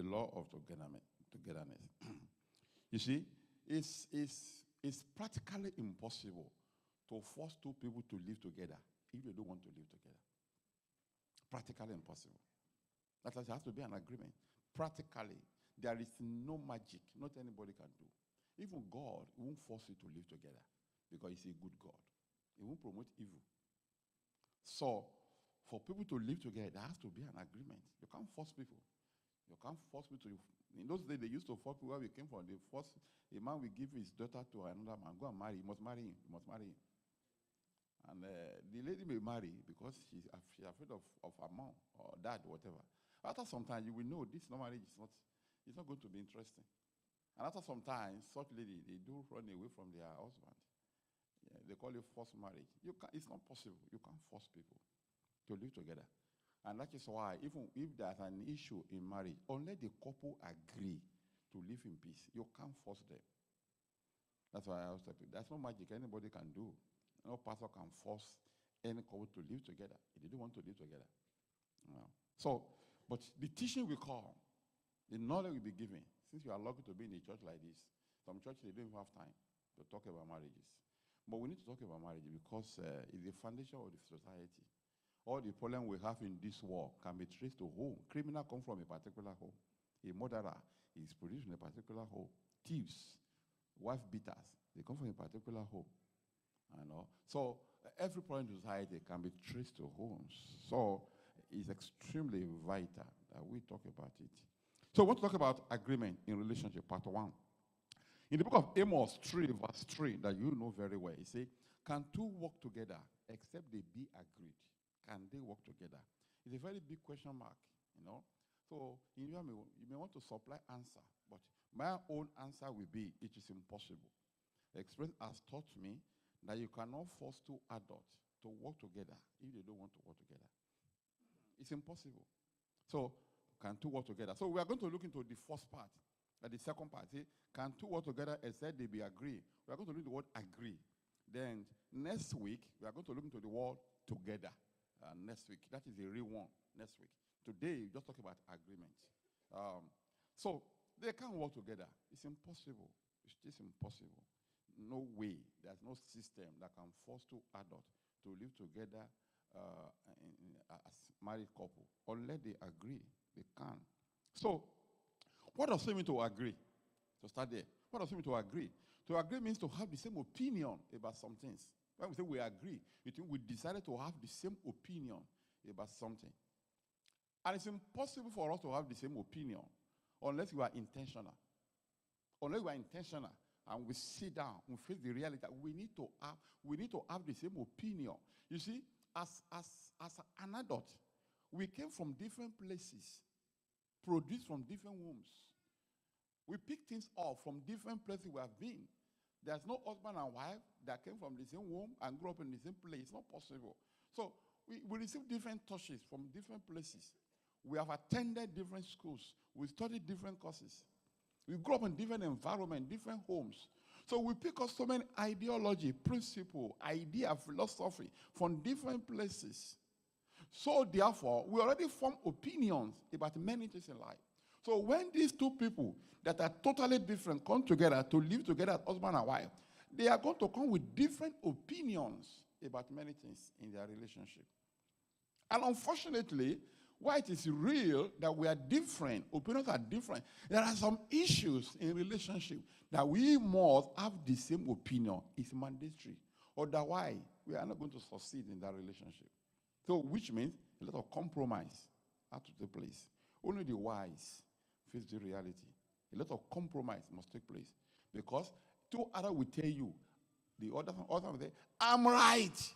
the law of togetherness. You see, it's practically impossible to force two people to live together if they don't want to live together. Practically impossible. That has to be an agreement. Practically, there is no magic. Not anybody can do. Even God won't force you to live together because he's a good God. He won't promote evil. So, for people to live together, there has to be an agreement. You can't force people. You can't force people to. In those days, they used to force people where we came from. They force a man will give his daughter to another man. Go and marry. You must marry him. You must marry him. And the lady may marry because she's afraid of her mom or dad or whatever. After some time, you will know this marriage is not going to be interesting. And after some time, such lady, they do run away from their husband. Yeah, they call it forced marriage. It's not possible. You can't force people to live together. And that is why, even if there's an issue in marriage, unless the couple agree to live in peace, you can't force them. That's why I always tell people, there's no magic anybody can do. No pastor can force any couple to live together if they don't want to live together. So, but the teaching will come, the knowledge will be given. Since you are lucky to be in a church like this, some churches, they don't even have time to talk about marriages. But we need to talk about marriage because it's the foundation of the society. All the problems we have in this world can be traced to home. Criminals come from a particular home. A murderer is produced in a particular home. Thieves, wife beaters, they come from a particular home. So every problem in society can be traced to homes. So it's extremely vital that we talk about it. So I want to talk about agreement in relationship, part 1. In the book of Amos 3, verse 3, that you know very well, it says, can two work together except they be agreed? Can they work together? It's a very big question mark, So you may want to supply answer, but my own answer will be, it is impossible. Experience has taught me that you cannot force two adults to work together if they don't want to work together. It's impossible. So, can two work together? So we are going to look into the first part, the second part. See, can two work together except they be agree? We are going to look at the word agree. Then next week, we are going to look into the word together. Next week. That is the real one next week. Today, we just talk about agreement. So they can't work together. It's impossible. It's just impossible. No way. There's no system that can force two adults to live together as married couple. Unless they agree, they can. So, what does it mean to agree? To start there. What does it mean to agree? To agree means to have the same opinion about some things. When we say we agree, it means we decided to have the same opinion about something. And it's impossible for us to have the same opinion unless we are intentional. Unless we are intentional and we sit down and face the reality that we need to have the same opinion. You see, as an adult, we came from different places, produced from different wombs. We pick things up from different places we have been. There's no husband and wife that came from the same womb and grew up in the same place. It's not possible. So we receive different touches from different places. We have attended different schools. We studied different courses. We grew up in different environments, different homes. So we pick up so many ideology, principle, idea, philosophy from different places. So therefore, we already form opinions about many things in life. So when these two people that are totally different come together to live together as husband and wife, they are going to come with different opinions about many things in their relationship. And unfortunately, why it is real that we are different, opinions are different, there are some issues in relationship that we must have the same opinion. It's mandatory. Otherwise, we are not going to succeed in that relationship. So, which means a lot of compromise has to take place. Only the wise face the reality. A lot of compromise must take place. Because two others will tell you, the other will say, I'm right.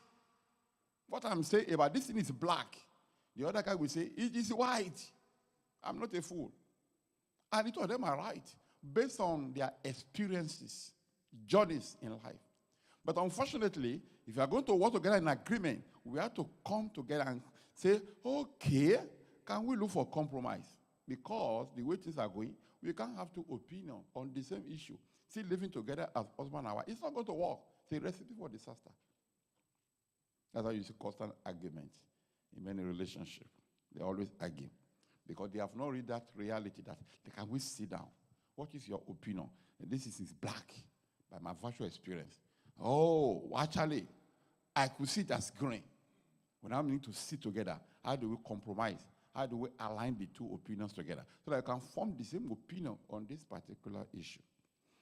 What I'm saying about this thing is black. The other guy will say, it is white. I'm not a fool. And the two of them are right, based on their experiences, journeys in life. But unfortunately, if you are going to work together in agreement, we have to come together and say, okay, can we look for compromise? Because the way things are going, we can't have two opinions on the same issue. Still living together as husband and wife. It's not going to work. It's a recipe for disaster. That's why you see constant arguments in many relationships. They always argue. because they have not read that reality that they can we sit down. What is your opinion? And this is black by my virtual experience. Oh, actually, I could see it as green. When I need to sit together, how do we compromise? How do we align the two opinions together so that I can form the same opinion on this particular issue?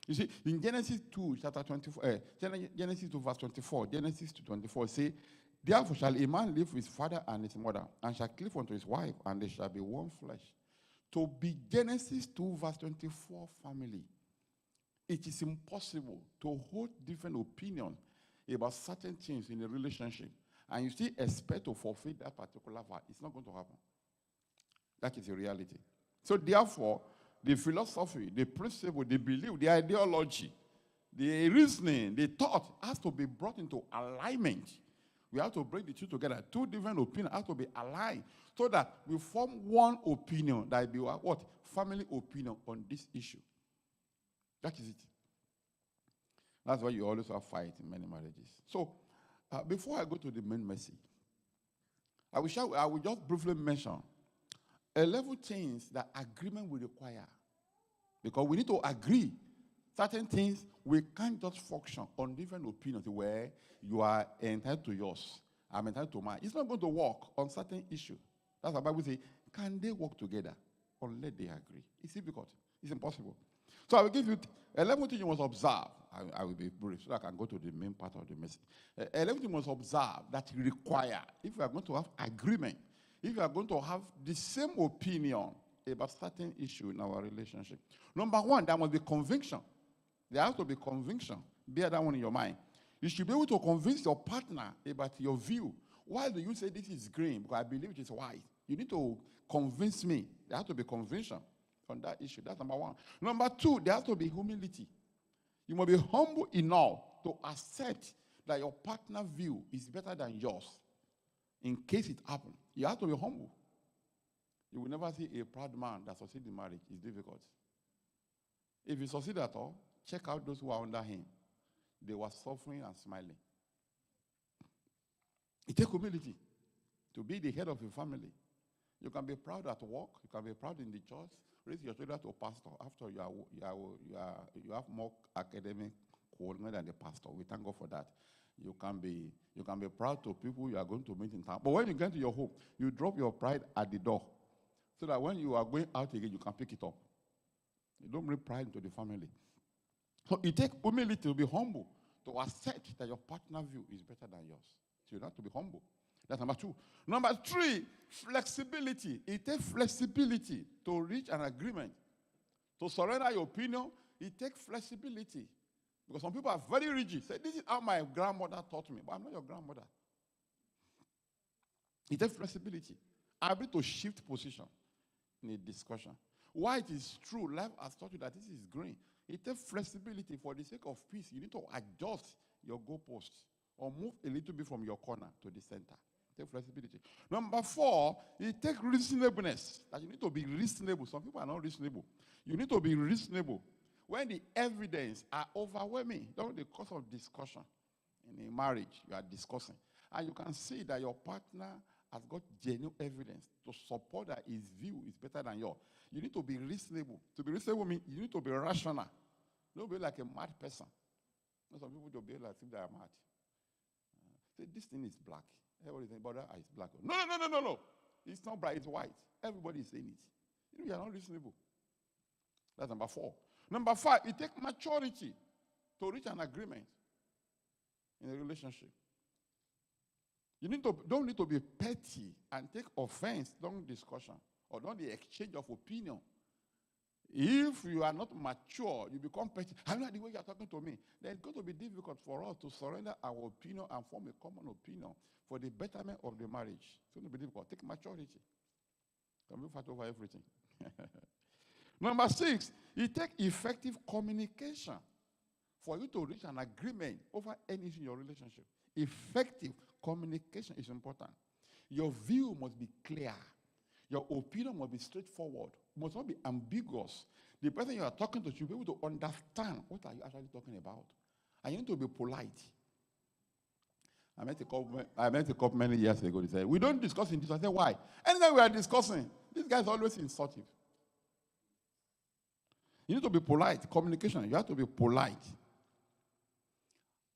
You see, in Genesis 2, chapter 24, Genesis 2, verse 24, Genesis 2, 24, say, therefore shall a man live with his father and his mother, and shall cleave unto his wife, and they shall be one flesh. To be Genesis 2, verse 24 family, it is impossible to hold different opinions about certain things in a relationship, and you still expect to fulfill that particular vow. It's not going to happen. That is the reality. So therefore, the philosophy, the principle, the belief, the ideology, the reasoning, the thought has to be brought into alignment. We have to bring the two together. Two different opinions have to be aligned so that we form one opinion that will be what? Family opinion on this issue. That is it. That's why you always have fight in many marriages. So, before I go to the main message, I will just briefly mention 11 things that agreement will require. Because we need to agree. Certain things, we can't just function on different opinions where you are entitled to yours, I'm entitled to mine. It's not going to work on certain issues. That's why the Bible says, can they work together unless they agree? It's difficult. It's impossible. So I will give you 11 things you must observe. I will be brief so I can go to the main part of the message. 11 things you must observe that you require if you are going to have agreement, if you are going to have the same opinion about certain issue in our relationship. Number one, there must be conviction. There has to be conviction. Bear that one in your mind. You should be able to convince your partner about your view. Why do you say this is green? Because I believe it is white. You need to convince me. There has to be conviction on that issue. That's number one. Number two, there has to be humility. You must be humble enough to accept that your partner's view is better than yours. In case it happens, you have to be humble. You will never see a proud man that succeeds in marriage. It's difficult. If he succeeds at all, check out those who are under him. They were suffering and smiling. It takes humility to be the head of a family. You can be proud at work. You can be proud in the church. Raise your children to a pastor. After you have more academic quality than the pastor. We thank God for that. You can be proud to people you are going to meet in town. But when you get to your home, you drop your pride at the door, so that when you are going out again, you can pick it up. You don't bring pride into the family. So it takes humility to be humble, to accept that your partner's view is better than yours. So you have to be humble. That's number two. Number three, flexibility. It takes flexibility to reach an agreement. To surrender your opinion, it takes flexibility. Because some people are very rigid. Say, this is how my grandmother taught me. But I'm not your grandmother. It takes flexibility. Ability to shift position in a discussion. Why it is true, life has taught you that this is green. It takes flexibility for the sake of peace. You need to adjust your goalposts or move a little bit from your corner to the center. Take flexibility. Number four, it takes reasonableness. That you need to be reasonable. Some people are not reasonable. You need to be reasonable. When the evidence are overwhelming, during the course of discussion in a marriage, you are discussing, and you can see that your partner has got genuine evidence to support that his view is better than yours. You need to be reasonable. To be reasonable means you need to be rational. Don't be like a mad person. Some people don't behave like if they are mad. Say, this thing is black. Everybody saying, but it's black. No. It's not black, it's white. Everybody is saying it. You are not reasonable. That's number four. Number five, it takes maturity to reach an agreement in a relationship. You don't need to be petty and take offense during discussion or during the exchange of opinion. If you are not mature, you become petty. I know the way you are talking to me. Then it's going to be difficult for us to surrender our opinion and form a common opinion for the betterment of the marriage. It's going to be difficult. Take maturity. Can we fight over everything? Number six, it takes effective communication for you to reach an agreement over anything in your relationship. Effective communication is important. Your view must be clear. Your opinion must be straightforward. Must not be ambiguous. The person you are talking to should be able to understand what are you actually talking about. And you need to be polite. I met a couple many years ago. They said, we don't discuss in this. I said, why? Anytime we are discussing, This guy is always insultive. You need to be polite. Communication, you have to be polite.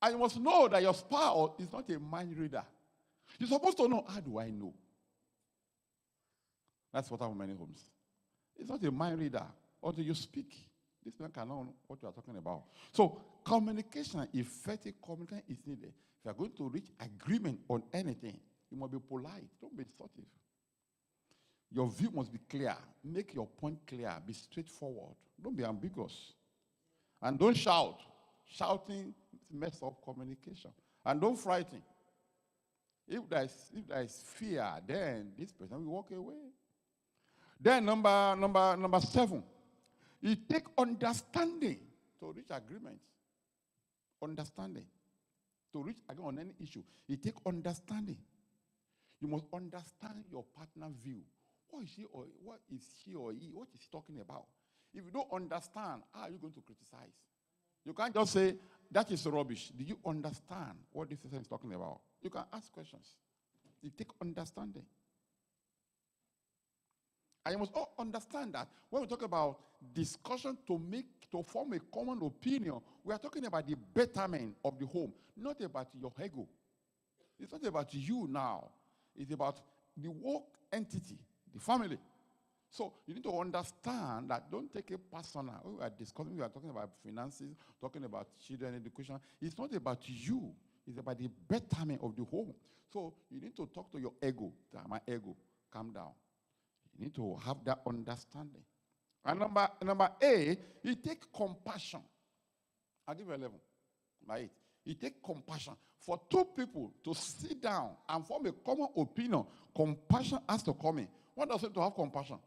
And you must know that your spouse is not a mind reader. You're supposed to know, how do I know? That's what happened in many homes. It's not a mind reader. Until you speak, this man cannot know what you are talking about. So communication, effective communication is needed. If you are going to reach agreement on anything, you must be polite. Don't be insultive. Your view must be clear. Make your point clear. Be straightforward. Don't be ambiguous. And don't shout. Shouting messes up communication. And don't frighten. If there is fear, then this person will walk away. Then number 7, it takes understanding to reach agreement. Understanding. To reach agreement on any issue, it takes understanding. You must understand your partner's view. What is he or he? What is he talking about? If you don't understand, how are you going to criticize? You can't just say, that is rubbish. Do you understand what this person is talking about? You can ask questions. It takes understanding. And you must all understand that when we talk about discussion to form a common opinion, we are talking about the betterment of the home, not about your ego. It's not about you now. It's about the work entity, the family. So you need to understand that. Don't take it personal. We are discussing, we are talking about finances, talking about children education. It's not about you. It's about the betterment of the home. So you need to talk to your ego. My ego, calm down. You need to have that understanding. And number 8, you take compassion. I'll give you 11. Number 8. You take compassion. For two people to sit down and form a common opinion, compassion has to come in. What does it to have compassion?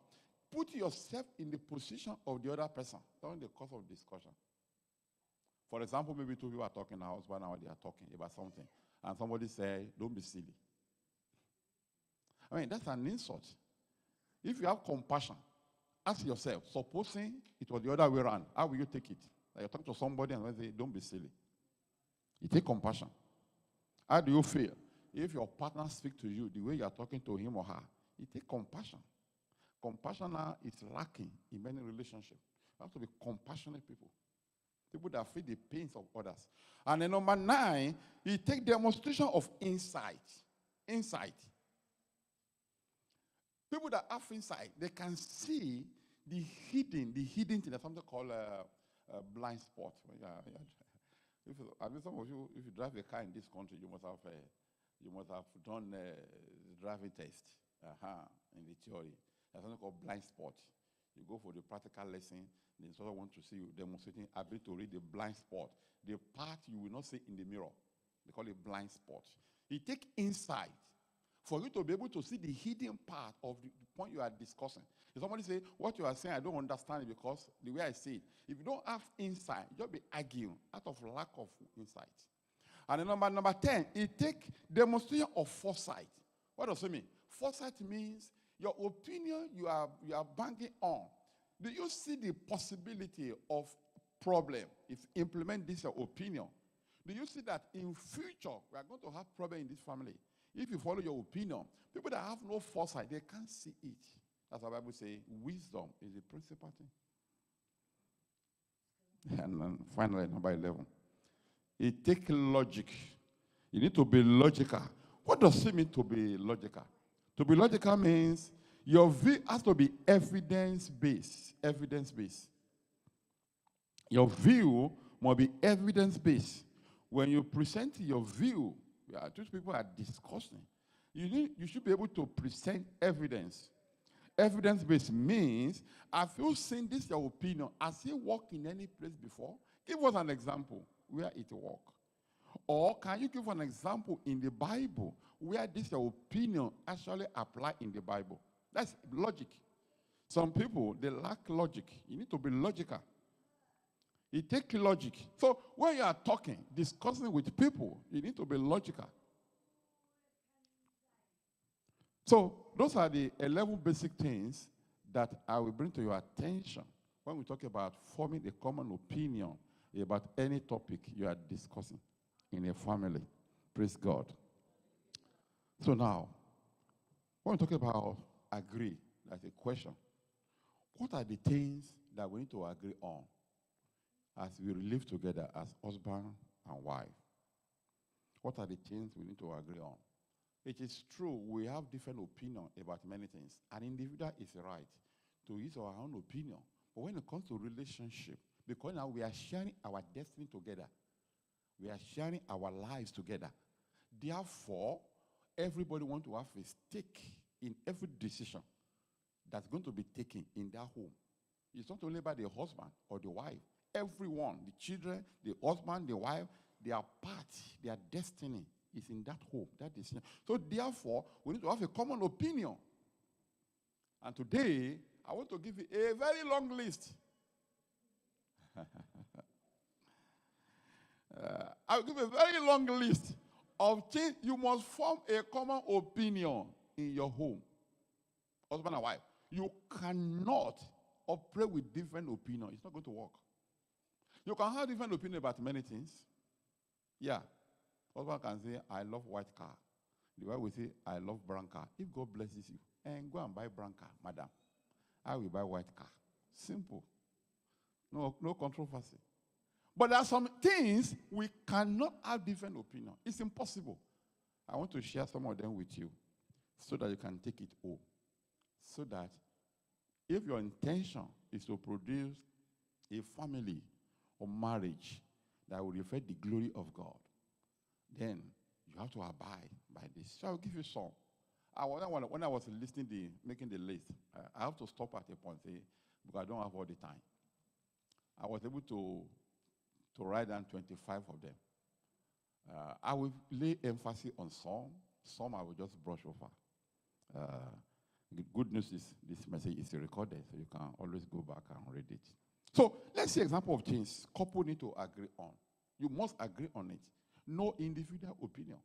Put yourself in the position of the other person during the course of discussion. For example, maybe two people are talking, a husband and wife, they are talking about something, and somebody say, don't be silly. I mean, that's an insult. If you have compassion, ask yourself, supposing it was the other way around, how will you take it? Like you talk to somebody and say, don't be silly. You take compassion. How do you feel if your partner speaks to you the way you are talking to him or her? You take compassion. Compassion now is lacking in many relationships. You have to be compassionate people. People that feel the pains of others. And then number 9, you take demonstration of insight. Insight. People that have insight, they can see the hidden thing. There's something called a blind spot. I mean, some of you, if you drive a car in this country, you must have done the driving test in the theory. There's something called blind spot. You go for the practical lesson, the instructor wants to see you demonstrating ability to read the blind spot, the part you will not see in the mirror. They call it blind spot. It takes insight for you to be able to see the hidden part of the point you are discussing. If somebody say, what you are saying, I don't understand it because the way I see it. If you don't have insight, you'll be arguing out of lack of insight. And then number 10, it takes demonstration of foresight. What does it mean? Foresight means your opinion you are banking on. Do you see the possibility of problem if you implement this your opinion? Do you see that in future we are going to have problem in this family? If you follow your opinion, people that have no foresight, they can't see it. That's what the Bible says, wisdom is the principal thing. And then finally, number 11. It takes logic. You need to be logical. What does it mean to be logical? To be logical means your view has to be evidence-based. Evidence-based. Your view must be evidence-based. When you present your view, two people are discussing, you should be able to present evidence. Evidence-based means, have you seen this your opinion? Has it worked in any place before? Give us an example where it worked. Or can you give an example in the Bible where this your opinion actually apply in the Bible? That's logic. Some people, they lack logic. You need to be logical. It takes logic. So when you are talking, discussing with people, you need to be logical. So those are the 11 basic things that I will bring to your attention when we talk about forming a common opinion about any topic you are discussing in a family. Praise God. So now, when we talk about agree, That's a question. What are the things that we need to agree on as we live together as husband and wife? What are the things we need to agree on? It is true we have different opinions about many things. An individual is right to use our own opinion. But when it comes to relationship, because now we are sharing our destiny together, we are sharing our lives together. Therefore, everybody wants to have a stake in every decision that's going to be taken in their home. It's not only by the husband or the wife. Everyone, the children, the husband, the wife, their part, their destiny is in that home, that decision. So therefore, we need to have a common opinion. And today, I want to give you a very long list. I'll give a very long list of things you must form a common opinion in your home. Husband and wife. You cannot operate with different opinions. It's not going to work. You can have different opinions about many things. Yeah. Husband can say, I love white car. The wife will say, I love brown car. If God blesses you, and go and buy brown car, madam. I will buy white car. Simple. No controversy. But there are some things we cannot have different opinions. It's impossible. I want to share some of them with you so that you can take it home. So that if your intention is to produce a family or marriage that will reflect the glory of God, then you have to abide by this. So I'll give you some. When I was making the list, I have to stop at a point, because I don't have all the time. I was able to write down 25 of them. I will lay emphasis on some I will just brush over. The good news is this message is recorded, so you can always go back and read it. So let's see example of things couple need to agree on. You must agree on it. No individual opinion.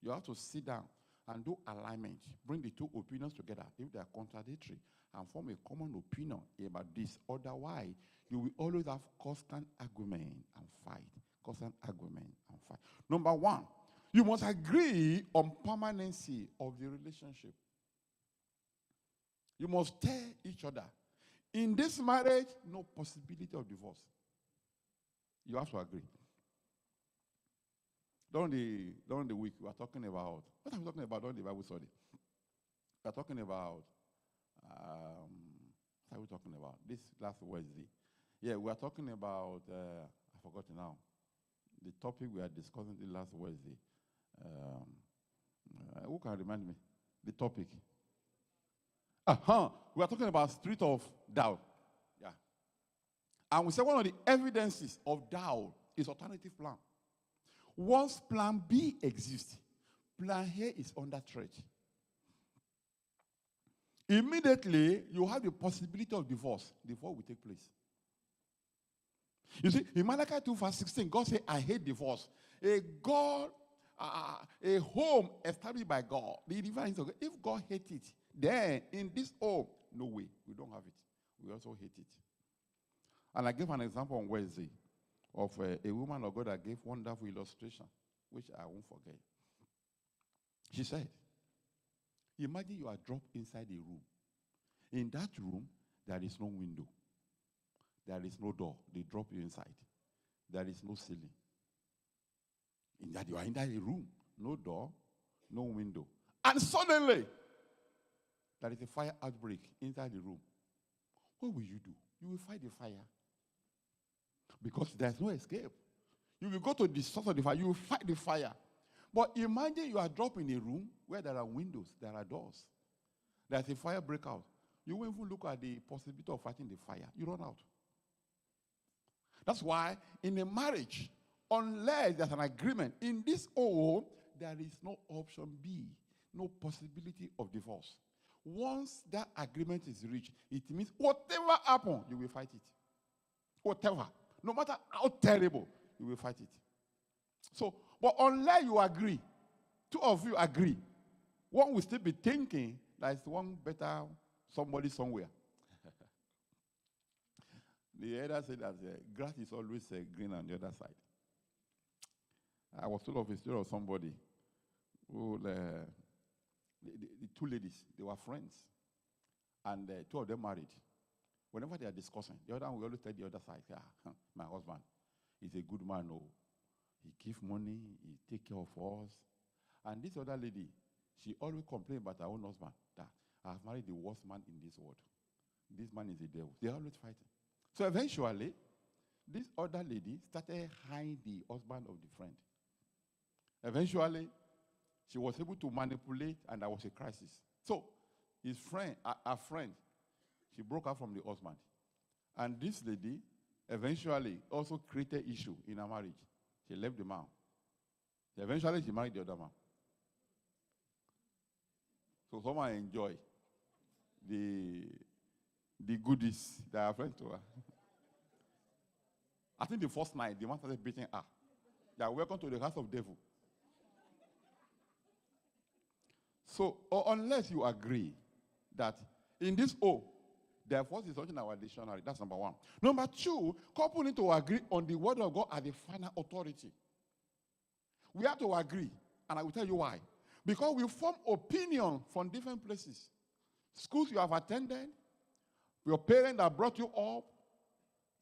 You have to sit down and do alignment. Bring the two opinions together if they are contradictory and form a common opinion about this. Otherwise, you will always have constant argument and fight. Constant argument and fight. Number one, you must agree on permanency of the relationship. You must tell each other, in this marriage, no possibility of divorce. You have to agree. During the week, we are talking about, what are we talking about during the Bible study? We are talking about, what are we talking about? This last Wednesday. Yeah, we are talking about, I forgot now, the topic we are discussing the last Wednesday. Who can remind me? The topic. We are talking about spirit of doubt. Yeah. And we said one of the evidences of doubt is alternative plan. Once plan B exists, plan A is under threat. Immediately, you have the possibility of divorce. Divorce will take place. You see, in Malachi 2 verse 16, God said, I hate divorce. A home established by God. The divine, if God hates it, then in this home, no way, we don't have it. We also hate it. And I gave an example on Wednesday of a woman of God that gave wonderful illustration, which I won't forget. She said, imagine you are dropped inside a room. In that room, there is no window. There is no door. They drop you inside. There is no ceiling. In that you are in that room, no door, no window. And suddenly, there is a fire outbreak inside the room. What will you do? You will fight the fire. Because there's no escape. You will go to the source of the fire. You will fight the fire. But imagine you are dropped in a room where there are windows, there are doors. There's a fire breakout. You won't even look at the possibility of fighting the fire. You run out. That's why in a marriage, unless there's an agreement, in this home, there is no option B, no possibility of divorce. Once that agreement is reached, it means whatever happens, you will fight it. Whatever. No matter how terrible, you will fight it. So, but unless you agree, two of you agree, one will still be thinking that it's one better somebody somewhere. The elder said that grass is always green on the other side. I was told of a story of somebody who, the two ladies, they were friends. and two of them married. Whenever they are discussing, the other one will always tell the other side, my husband is a good man. Oh, he gives money, he take care of us. And this other lady, she always complains about her own husband, that I have married the worst man in this world. This man is a devil. They are always fighting. So eventually, this other lady started hiding the husband of the friend. Eventually, she was able to manipulate, and there was a crisis. So his friend, her friend, she broke up from the husband. And this lady eventually also created issue in her marriage. She left the man. Eventually, she married the other man. So someone enjoy the goodies that are friends to her. I think the first night, the man started beating her. They are welcome to the house of devil. So, unless you agree that in this O, therefore is something in our dictionary, that's number one. Number two, couple need to agree on the word of God as the final authority. We have to agree, and I will tell you why. Because we form opinion from different places. Schools you have attended, your parents that brought you up,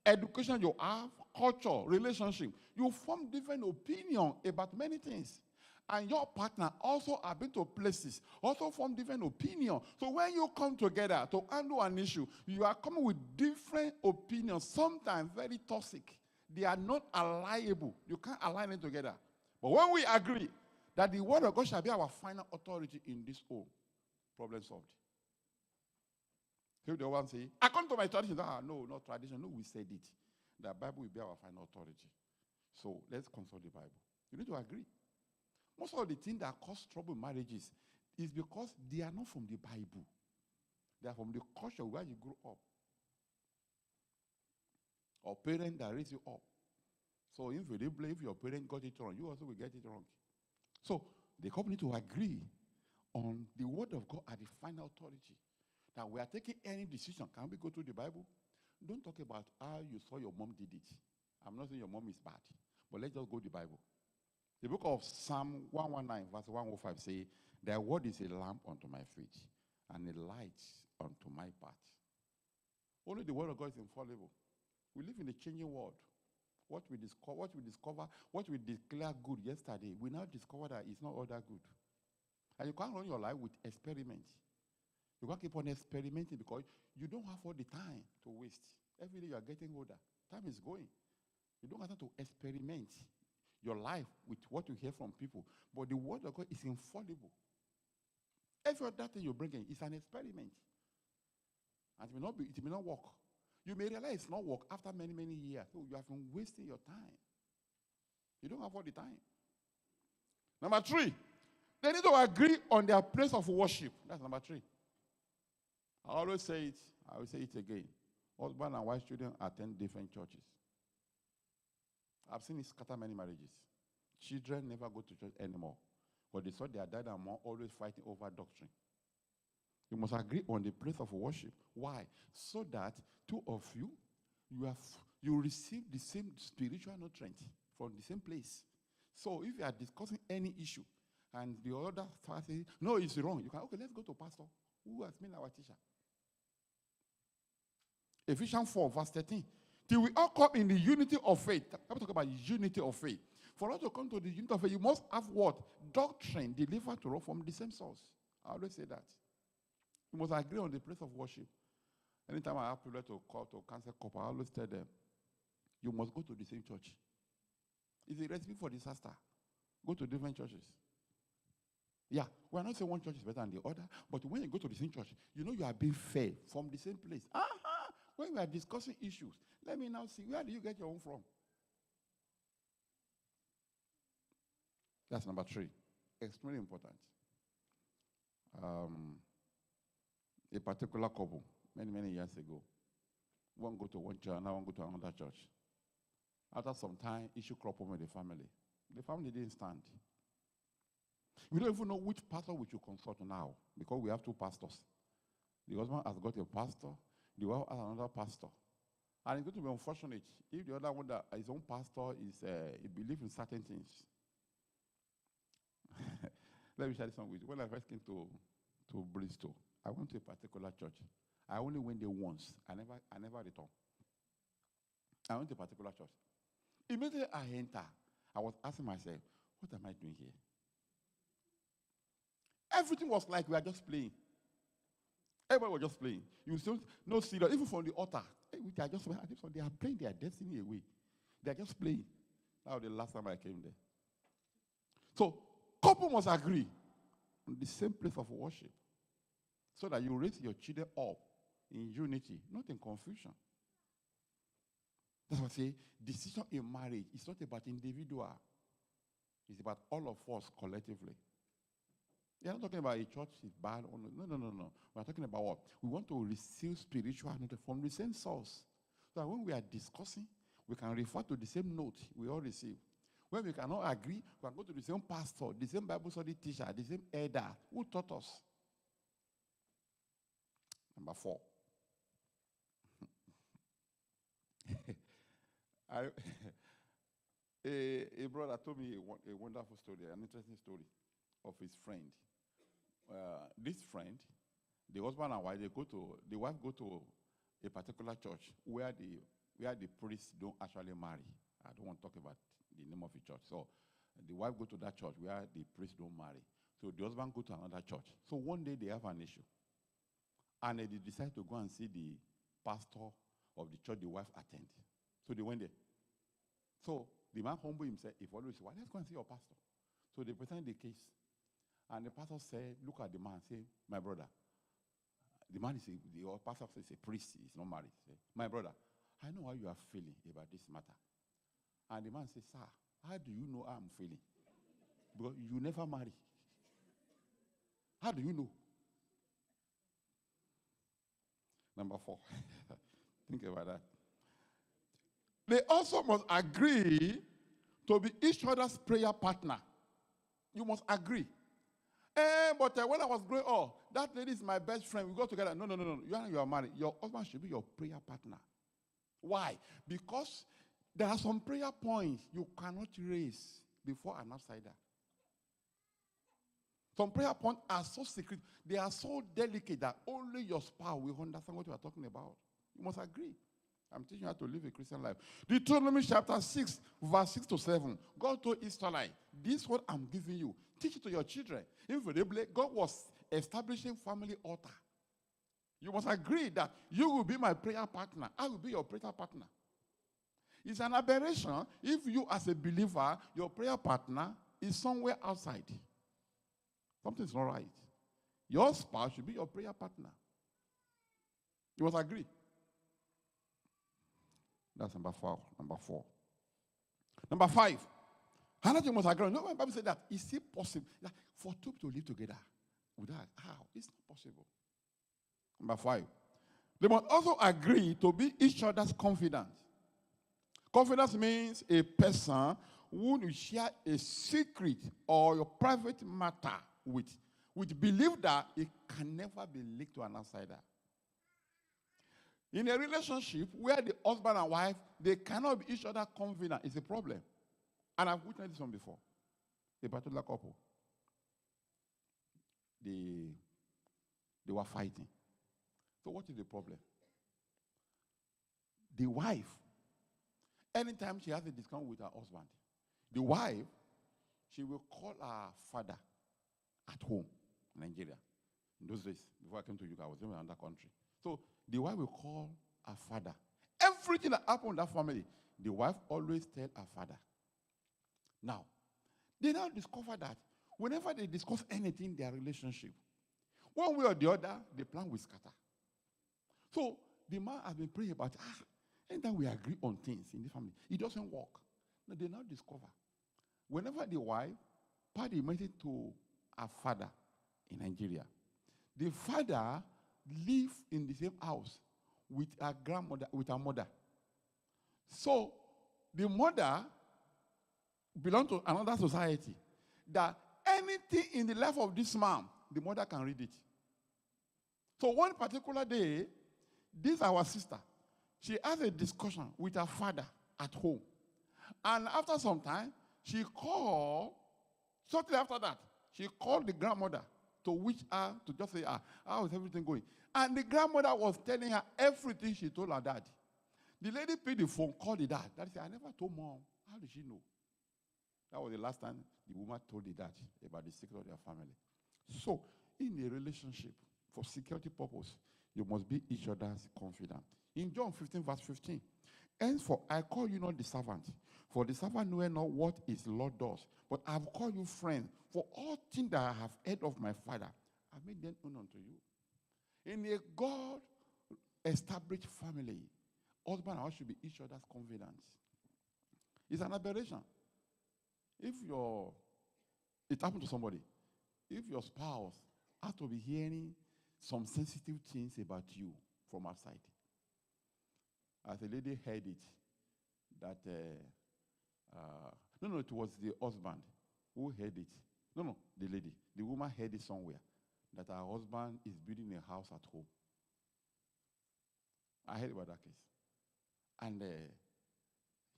education you have, culture, relationship. You form different opinion about many things. And your partner also have been to places, also form different opinion. So when you come together to handle an issue, you are coming with different opinions, sometimes very toxic. They are not alliable. You can't align them together. But when we agree that the word of God shall be our final authority in this whole, problem solved. So the one say, I come to my tradition. No, not tradition. No, we said it. The Bible will be our final authority. So let's consult the Bible. You need to agree. Most of the things that cause trouble in marriages is because they are not from the Bible. They are from the culture where you grew up. Or parents that raised you up. So if you didn't believe your parents got it wrong, you also will get it wrong. So the couple need to agree on the word of God as the final authority. That we are taking any decision. Can we go through the Bible? Don't talk about how you saw your mom did it. I'm not saying your mom is bad, but let's just go to the Bible. The book of Psalm 119, verse 105 says, thy word is a lamp unto my feet and a light unto my path. Only the word of God is infallible. We live in a changing world. What we discover, what we declare good yesterday, we now discover that it's not all that good. And you can't run your life with experiments. You can't keep on experimenting because you don't have all the time to waste. Every day you are getting older. Time is going. You don't have time to experiment your life with what you hear from people. But the word of God is infallible. Every other thing you bring in is an experiment. And it may not work. You may realize it's not work after many, many years. So you have been wasting your time. You don't have all the time. Number three, they need to agree on their place of worship. That's number three. I always say it. I will say it again. Husband and wife children attend different churches. I've seen it scatter many marriages. Children never go to church anymore. But they saw their dad and mom always fighting over doctrine. You must agree on the place of worship. Why? So that two of you, you receive the same spiritual nutrient from the same place. So if you are discussing any issue and the other side says, no, it's wrong, you can, okay, let's go to pastor who has been our teacher. Ephesians 4, verse 13. Till we all come in the unity of faith. I'm talking about unity of faith. For us to come to the unity of faith, you must have what? Doctrine delivered to us from the same source. I always say that. You must agree on the place of worship. Anytime I have people to call to cancel couple, I always tell them, you must go to the same church. It's a recipe for disaster. Go to different churches. Yeah, we're not saying one church is better than the other, but when you go to the same church, you know you are being fed from the same place. When we are discussing issues, let me now see, where do you get your own from? That's number three. Extremely important. A particular couple, many, many years ago, one go to one church, now one go to another church. After some time, issue crop up with the family. The family didn't stand. We don't even know which pastor we should consult now because we have two pastors. The husband has got a pastor, the wife has another pastor. And it's going to be unfortunate if the other one, that his own pastor, he believes in certain things. Let me share this one with you. When I first came to Bristol, I went to a particular church. I only went there once. I never returned. I went to a particular church. Immediately I enter, I was asking myself, what am I doing here? Everything was like we are just playing. Everybody was just playing. You still no serious, even from the altar. They are playing their destiny away. They are just playing. That was the last time I came there. So, couple must agree on the same place of worship, so that you raise your children up in unity, not in confusion. That's why I say decision in marriage is not about individual. It's about all of us collectively. You're not talking about a church is bad. No. We're talking about what? We want to receive spiritual knowledge from the same source. So that when we are discussing, we can refer to the same note we all receive. When we cannot agree, we can go to the same pastor, the same Bible study teacher, the same elder who taught us. Number 4. A brother told me a wonderful story, an interesting story of his friend. This friend, the husband and wife, the wife go to a particular church where the priests don't actually marry. I don't want to talk about the name of the church. So the wife go to that church where the priests don't marry. So the husband go to another church. So one day they have an issue. And they decide to go and see the pastor of the church the wife attend. So they went there. So the man humbled himself. He followed, well, let's go and see your pastor. So they presented the case. And the pastor said, look at the man, say, my brother. The pastor says he's a priest, he's not married. Say, my brother, I know how you are feeling about this matter. And the man says, sir, how do you know how I'm feeling? Because you never marry. How do you know? Number 4. Think about that. They also must agree to be each other's prayer partner. You must agree. But when I was growing up, that lady is my best friend. We go together. No. You are married. Your husband should be your prayer partner. Why? Because there are some prayer points you cannot raise before an outsider. Some prayer points are so secret. They are so delicate that only your spouse will understand what you are talking about. You must agree. I'm teaching you how to live a Christian life. Deuteronomy chapter 6, verse 6 to 7. God told Israelites, this is what I'm giving you. Teach it to your children. Invariably, God was establishing family altar. You must agree that you will be my prayer partner. I will be your prayer partner. It's an aberration if you as a believer, your prayer partner is somewhere outside. Something's not right. Your spouse should be your prayer partner. You must agree. That's number 4. Number 5. How much you must agree? No, my Bible said that. Is it possible that for two to live together without how? It's not possible. Number 5. They must also agree to be each other's confidant. Confidence means a person who you share a secret or your private matter with belief that it can never be leaked to an outsider. In a relationship where the husband and wife, they cannot be each other confident, it's a problem. And I've witnessed this one before. A particular couple. They were fighting. So what is the problem? The wife, anytime she has a discount with her husband, the wife, she will call her father at home in Nigeria. In those days, before I came to UK, I was in another country. So the wife will call her father. Everything that happened in that family, the wife always tell her father. Now, they now discover that whenever they discuss anything in their relationship, one way or the other, the plan will scatter. So the man has been praying about, anytime we agree on things in the family, it doesn't work. Now they now discover, whenever the wife paid a message to her father in Nigeria, the father live in the same house with her grandmother, with her mother. So the mother belongs to another society that anything in the life of this man, the mother can read it. So one particular day, this our sister, she has a discussion with her father at home. And after some time, she called, shortly after that, she called the grandmother to which her to just say, how is everything going? And the grandmother was telling her everything she told her dad. The lady picked the phone, called the dad. Daddy said, I never told mom. How did she know? That was the last time the woman told the dad about the secret of their family. So, in a relationship, for security purpose, you must be each other's confidant. In John 15, verse 15, henceforth I call you not the servant, for the servant knoweth not what his Lord does, but I have called you friends, for all things that I have heard of my Father, I made them known unto you. In a God-established family, husband and wife should be each other's confidants. It's an aberration. If it happened to somebody, if your spouse has to be hearing some sensitive things about you from outside, as a lady heard it, that, no, it was the husband who heard it. No, the lady. The woman heard it somewhere, that her husband is building a house at home. I heard about that case. And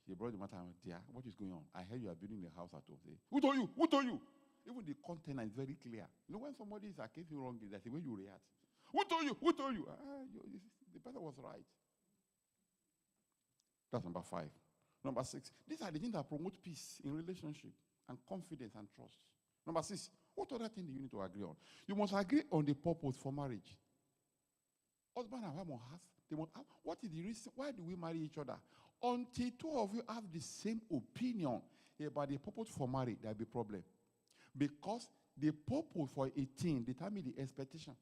she brought the matter and went, dear, what is going on? I heard you are building a house at home. Say, who told you? Who told you? Even the content is very clear. You know, when somebody is accusing you wrongly, that's the way you react. Who told you? Who told you? The person was right. That's number 5. Number 6, these are the things that promote peace in relationship and confidence and trust. Number 6, what other thing do you need to agree on? You must agree on the purpose for marriage. Husband and wife must ask, what is the reason? Why do we marry each other? Until two of you have the same opinion about the purpose for marriage, there will be a problem. Because the purpose for a thing determines the expectation.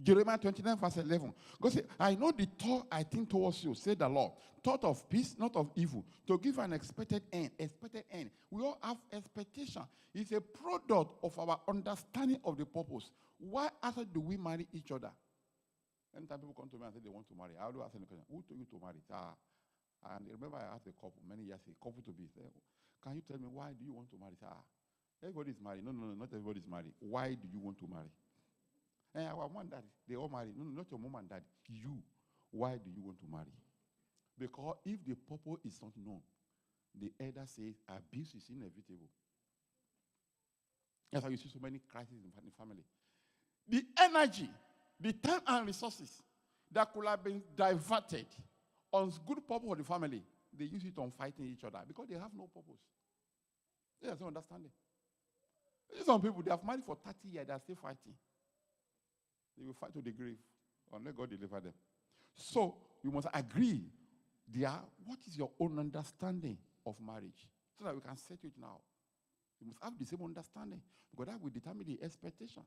Jeremiah 29, verse 11. God said, I know the thought I think towards you, said the Lord. Thought of peace, not of evil. To give an expected end. Expected end. We all have expectation. It's a product of our understanding of the purpose. Why after do we marry each other? Anytime people come to me and say they want to marry, I always ask them the question, who told you to marry? And remember I asked a couple many years ago, couple to be, say, can you tell me why do you want to marry? Everybody is married. No, not everybody is married. Why do you want to marry? Our mom and daddy, they all married. No, not your mom and dad. You. Why do you want to marry? Because if the purpose is not known, the elder says abuse is inevitable. That's how you see so many crises in the family. The energy, the time and resources that could have been diverted on good purpose for the family, they use it on fighting each other because they have no purpose. They have no understanding. Some people, they have married for 30 years, they are still fighting. They will fight to the grave unless God deliver them. So you must agree, dear, what is your own understanding of marriage? So that we can set it now. You must have the same understanding because that will determine the expectation.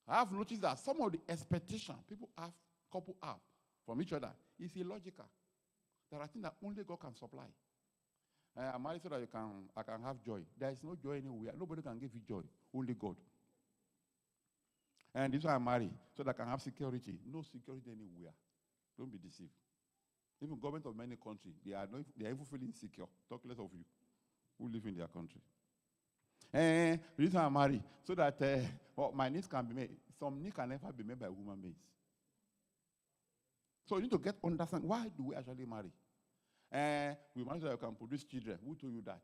I have noticed that some of the expectation couple have from each other is illogical. There are things that only God can supply. I'm married so that I can have joy. There is no joy anywhere. Nobody can give you joy. Only God. And this is why I'm married, so that I can have security. No security anywhere. Don't be deceived. Even government of many countries, they are even feeling insecure. Talk less of you who live in their country. And the reason I'm married, so that my needs can be made. Some needs can never be made by human beings. So you need to get understand, why do we actually marry? We marry so that you can produce children. Who told you that?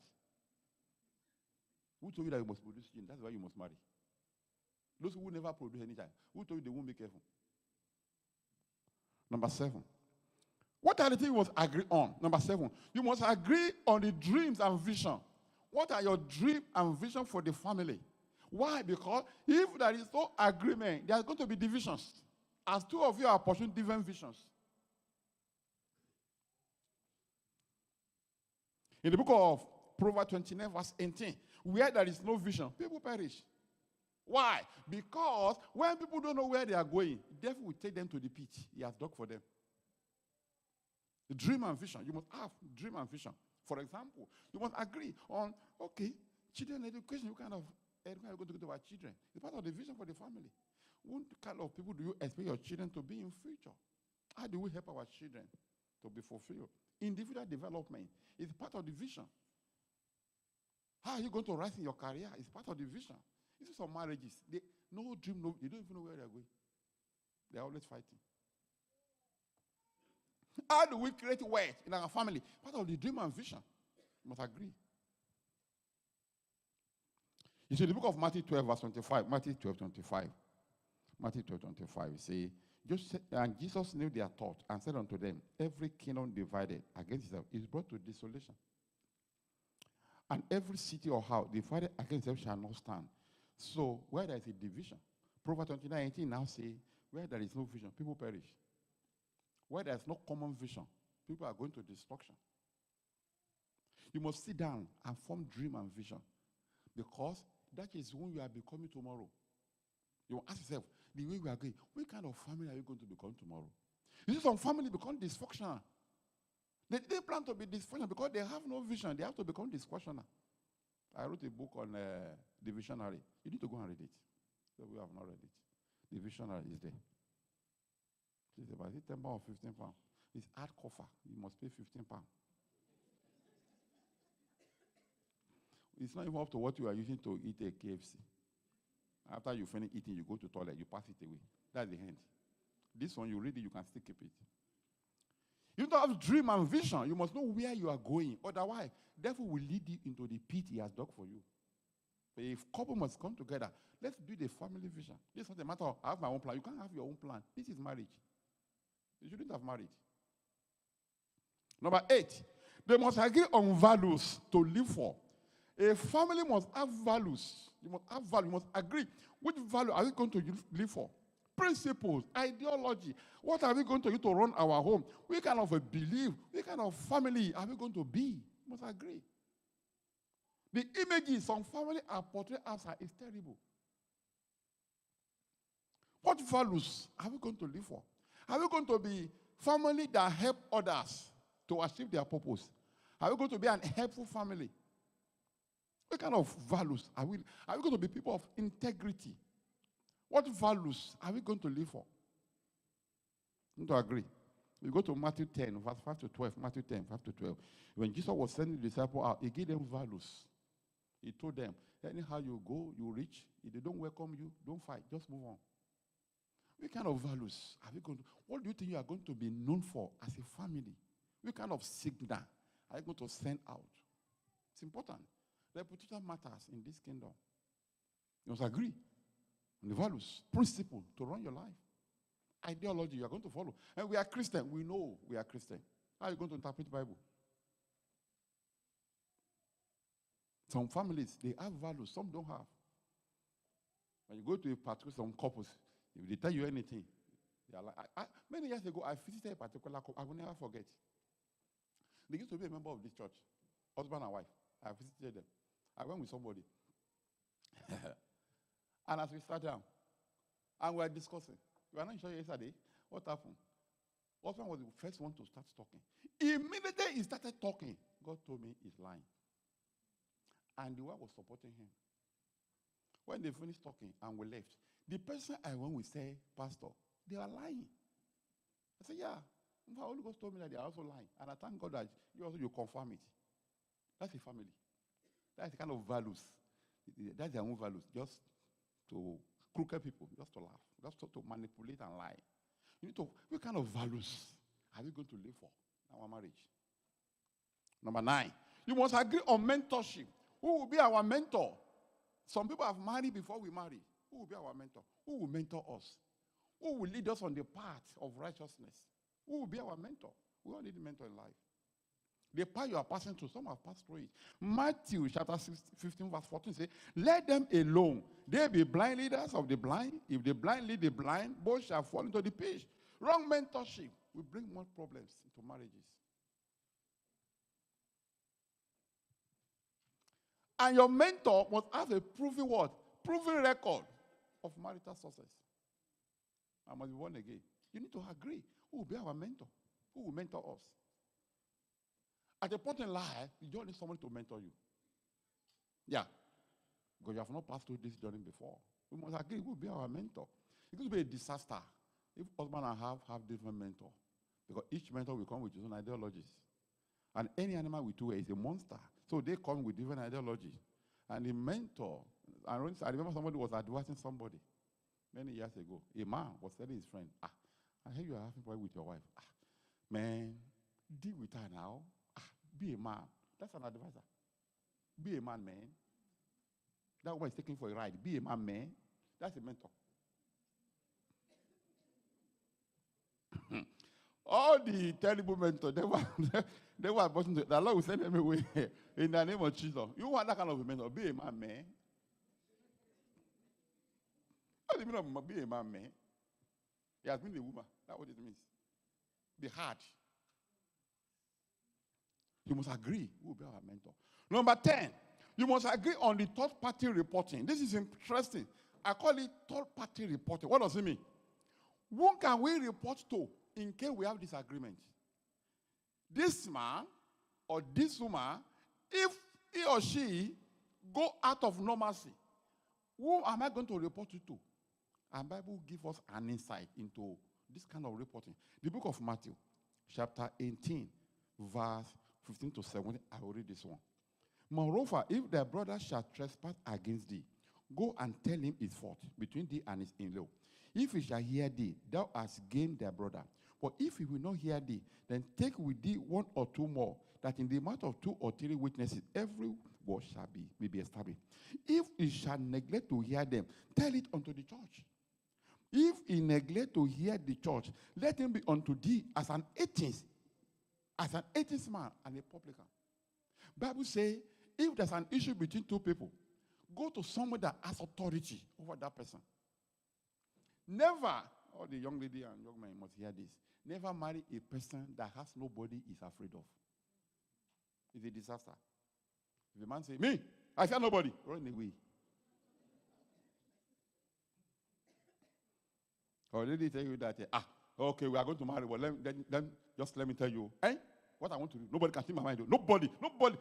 Who told you that you must produce children? That's why you must marry. Those who never produce any child, who told you they won't be careful? Number 7. What are the things you must agree on? Number 7, you must agree on the dreams and vision. What are your dreams and vision for the family? Why? Because if there is no agreement, there are going to be divisions. As two of you are pursuing different visions. In the book of Proverbs 29, verse 18, where there is no vision, people perish. Why? Because when people don't know where they are going, the devil will take them to the pit he has dug for them. The dream and vision. You must have dream and vision. For example, you must agree on, okay, children education, what kind of education are you going to give to our children? It's part of the vision for the family. What kind of people do you expect your children to be in future? How do we help our children to be fulfilled? Individual development is part of the vision. How are you going to rise in your career? It's part of the vision. This is some marriages. No dream, they don't even know where they're going. They're always fighting. How do we create wealth in our family? Part of the dream and vision. You must agree. You see, the book of Matthew 12, verse 25. Matthew 12, 25. Matthew 12, 25. You see, and Jesus knew their thought and said unto them, every kingdom divided against itself is brought to desolation. And every city or house divided against itself shall not stand. So, where there is a division, Proverbs 29:18 now say, where there is no vision, people perish. Where there is no common vision, people are going to destruction. You must sit down and form dream and vision, because that is who you are becoming tomorrow. You will ask yourself, the way we are going, what kind of family are you going to become tomorrow? You see, some family become dysfunctional. They plan to be dysfunctional because they have no vision. They have to become dysfunctional. I wrote a book on the visionary. You need to go and read it. So we have not read it. The visionary is there. It's about 10 pounds or 15 pounds. It's hard cover. You must pay 15 pounds. It's not even up to what you are using to eat a KFC. After you finish eating, you go to the toilet, you pass it away. That's the end. This one, you read it, you can still keep it. You don't have dream and vision. You must know where you are going. Otherwise, devil will lead you into the pit he has dug for you. But if couple must come together, let's build a family vision. This is not a matter of, I have my own plan. You can't have your own plan. This is marriage. You shouldn't have married. Number 8, they must agree on values to live for. A family must have values. You must have value. You must agree. Which value are we going to live for? Principles, ideology. What are we going to use to run our home? What kind of a belief, what kind of family are we going to be? You must agree. The images some family are portrayed as is terrible. What values are we going to live for? Are we going to be family that help others to achieve their purpose? Are we going to be an helpful family? What kind of values are we? Are we going to be people of integrity? What values are we going to live for? You need to agree. We go to Matthew 10, verse 5 to 12. Matthew 10, 5 to 12. When Jesus was sending the disciples out, he gave them values. He told them, anyhow you go, you reach. If they don't welcome you, don't fight. Just move on. What kind of values are we going to? What do you think you are going to be known for as a family? What kind of signal are you going to send out? It's important. Reputation matters in this kingdom. You must agree on the values, principle to run your life. Ideology you are going to follow. And we are Christian. We know we are Christian. How are you going to interpret the Bible? Some families, they have values. Some don't have. When you go to a particular some couples, if they tell you anything, they are like, many years ago, I visited a particular couple. I will never forget. They used to be a member of this church, husband and wife. I visited them. I went with somebody. And as we sat down, and we were discussing, we were not sure yesterday, what happened? Husband was the first one to start talking. Immediately he started talking, God told me he's lying. And the wife was supporting him. When they finished talking and we left, the person I went with said, Pastor, they are lying. I said, yeah. The Holy Ghost told me that they are also lying. And I thank God that you confirm it. That's a family. That's the kind of values. That's their own values. Just to crooked people, just to laugh, just to manipulate and lie. You need to, what kind of values are we going to live for in our marriage? Number 9, you must agree on mentorship. Who will be our mentor? Some people have married before we marry. Who will be our mentor? Who will mentor us? Who will lead us on the path of righteousness? Who will be our mentor? We all need a mentor in life. The path you are passing through, some have passed through it. Matthew chapter 15, verse 14 says, let them alone. They be blind leaders of the blind. If the blind lead the blind, both shall fall into the pit. Wrong mentorship will bring more problems into marriages. And your mentor must have a proven what? Proven record of marital success. I must be born again. You need to agree. Who will be our mentor? Who will mentor us? At a point in life, you don't need someone to mentor you. Yeah. Because you have not passed through this journey before. We must agree who will be our mentor. It could be a disaster if husband and wife have different mentors. Because each mentor will come with his own ideologies. And any animal we do is a monster. So they come with different ideologies. And the mentor, I remember somebody was advising somebody many years ago. A man was telling his friend, I hear you are having a problem with your wife. Man, deal with her now. Be a man. That's an advisor. Be a man, man. That woman is taking for a ride. Be a man. That's a mentor. All the terrible mentors, they were about to, the Lord will send them away in the name of Jesus. You want that kind of a mentor? Be a man. What do you mean of be a man? He has been a woman. That's what it means. Be hard. You must agree who will be our mentor. Number 10, you must agree on the third-party reporting. This is interesting. I call it third-party reporting. What does it mean? Who can we report to in case we have disagreement? This man or this woman, if he or she go out of normalcy, who am I going to report it to? And Bible gives us an insight into this kind of reporting. The book of Matthew, chapter 18, verse 15 to 17. I will read this one. Moreover, if thy brother shall trespass against thee, go and tell him his fault between thee and his in-law. If he shall hear thee, thou hast gained thy brother. But if he will not hear thee, then take with thee one or two more, that in the mouth of 2 or 3 witnesses every word may be established. If he shall neglect to hear them, tell it unto the church. If he neglect to hear the church, let him be unto thee as an atheist man and a publican. Bible says, if there's an issue between two people, go to someone that has authority over that person. Never, all the young lady and young man must hear this, never marry a person that has nobody is afraid of. It's a disaster. If a man says, me, I fear nobody, run away. Or lady tell you that, okay, we are going to marry, but then just let me tell you, what I want to do. Nobody can see my mind. Nobody.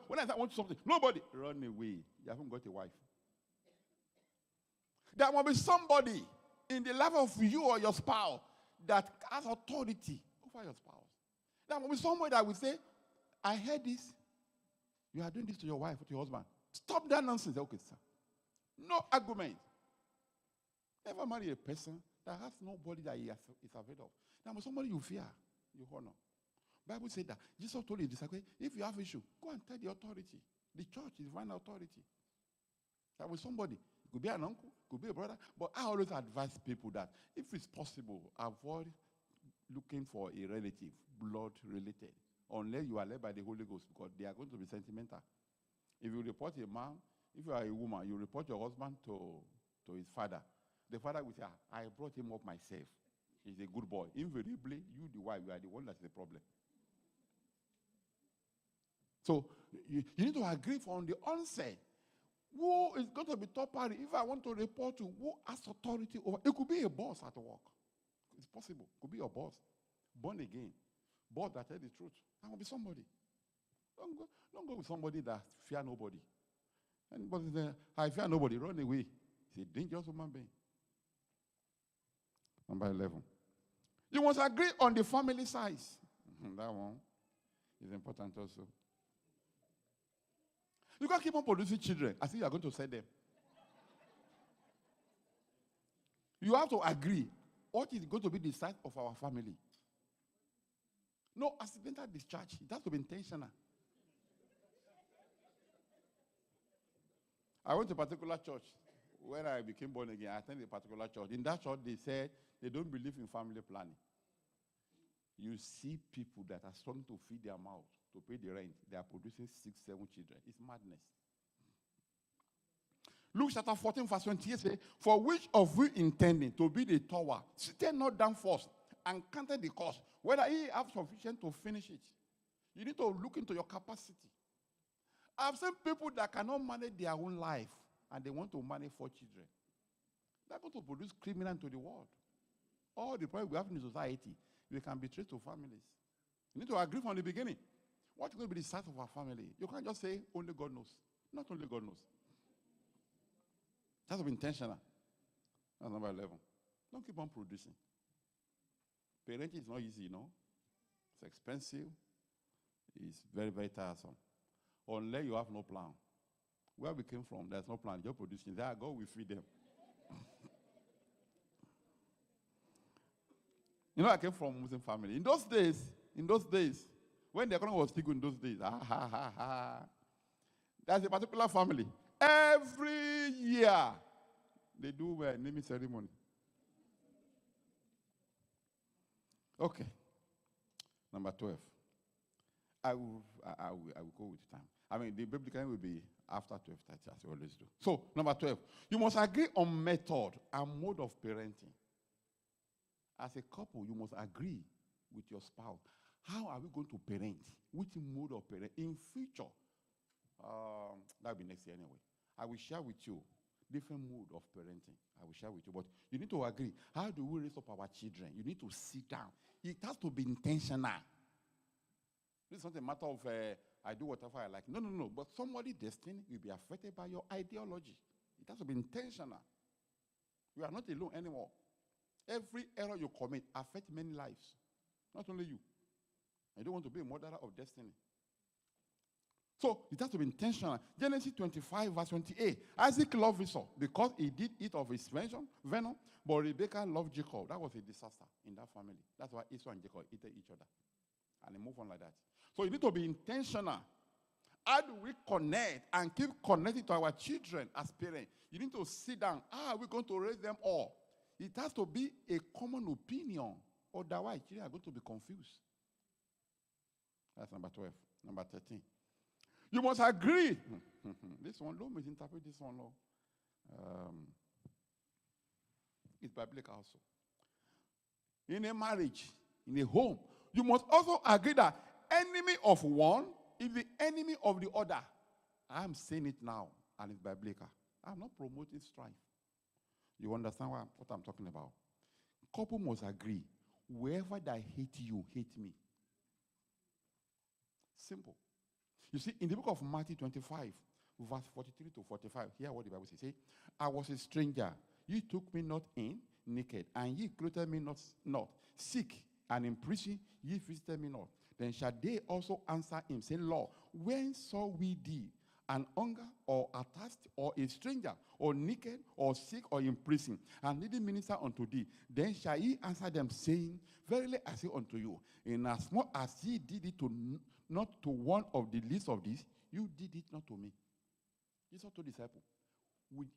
When I say I want something, nobody. Run away. You haven't got a wife. There must be somebody in the life of you or your spouse that has authority over your spouse. There must be somebody that will say, I heard this. You are doing this to your wife or to your husband. Stop that nonsense. Okay, sir. No argument. Never marry a person that has nobody that he is afraid of. There must be somebody you fear, you honor. Bible said that Jesus told his disciples, if you have issue, go and tell the authority. The church is divine authority. That was somebody. It could be an uncle, it could be a brother. But I always advise people that if it's possible, avoid looking for a relative, blood related, unless you are led by the Holy Ghost, because they are going to be sentimental. If you report a man, if you are a woman, you report your husband to his father. The father will say, I brought him up myself. He's a good boy. Invariably, you, the wife, you are the one that's the problem. So you need to agree from the onset. Who is going to be top party? If I want to report to who has authority over, it could be a boss at work. It's possible. It could be your boss. Born again. Boss that tell the truth. That will be somebody. Don't go with somebody that fear nobody. Anybody say, I fear nobody, run away. It's a dangerous human being. Number 11. You must agree on the family size. That one is important also. You can't keep on producing children as if you are going to sell them. You have to agree what is going to be the size of our family. No accidental discharge. It has to be intentional. I went to a particular church when I became born again. I attended a particular church. In that church, they said they don't believe in family planning. You see people that are struggling to feed their mouth, to pay the rent. They are producing 6, 7 children. It's madness. Luke chapter 14, verse 28 says, for which of you intending to build a tower, stay not down first and count the cost, whether he have sufficient to finish it. You need to look into your capacity. I've seen people that cannot manage their own life and they want to manage 4 children. They're going to produce criminals to the world. All the problems we have in society, we can be traced to families. You need to agree from the beginning. What's going to be the size of our family? You can't just say, only God knows. Not only God knows. That's intentional. That's number 11. Don't keep on producing. Parenting is not easy, you know. It's expensive. It's very, very tiresome. Unless you have no plan. Where we came from, there's no plan. You're producing. There, God will feed them. You know, I came from a Muslim family. In those days, when the economy was still good in those days, there's a particular family. Every year, they do a naming ceremony. Okay. Number 12. I will go with time. I mean, the biblical will be after 12:30, as we always do. So, number 12. You must agree on method and mode of parenting. As a couple, you must agree with your spouse. How are we going to parent? Which mode of parent? In future, that will be next year anyway. I will share with you different mode of parenting. I will share with you. But you need to agree. How do we raise up our children? You need to sit down. It has to be intentional. This is not a matter of I do whatever I like. No. But somebody's destiny will be affected by your ideology. It has to be intentional. You are not alone anymore. Every error you commit affects many lives. Not only you. I don't want to be a murderer of destiny. So it has to be intentional. Genesis 25, verse 28. Isaac loved Esau because he did eat of his venom, but Rebekah loved Jacob. That was a disaster in that family. That's why Esau and Jacob ate each other. And they move on like that. So you need to be intentional. How do we connect and keep connecting to our children as parents? You need to sit down. How are we going to raise them all? It has to be a common opinion. Otherwise, children are going to be confused. That's number 12. Number 13. You must agree. This one, don't misinterpret this one. No. It's biblical also. In a marriage, in a home, you must also agree that enemy of one is the enemy of the other. I am saying it now, and it's biblical. I'm not promoting strife. You understand what I'm talking about? Couple must agree. Whoever that hate you, hate me. Simple. You see, in the book of Matthew 25, verse 43 to 45, hear what the Bible says. Say, I was a stranger. You took me not in, naked, and ye clothed me not, sick, and in prison, ye visited me not. Then shall they also answer him, say, Lord, when saw we thee an hunger, or athirst, or a stranger, or naked, or sick, or in prison, and needing minister unto thee? Then shall he answer them, saying, Verily I say unto you, inasmuch as ye did it not to one of the least of these, you did it not to me. Jesus told disciples,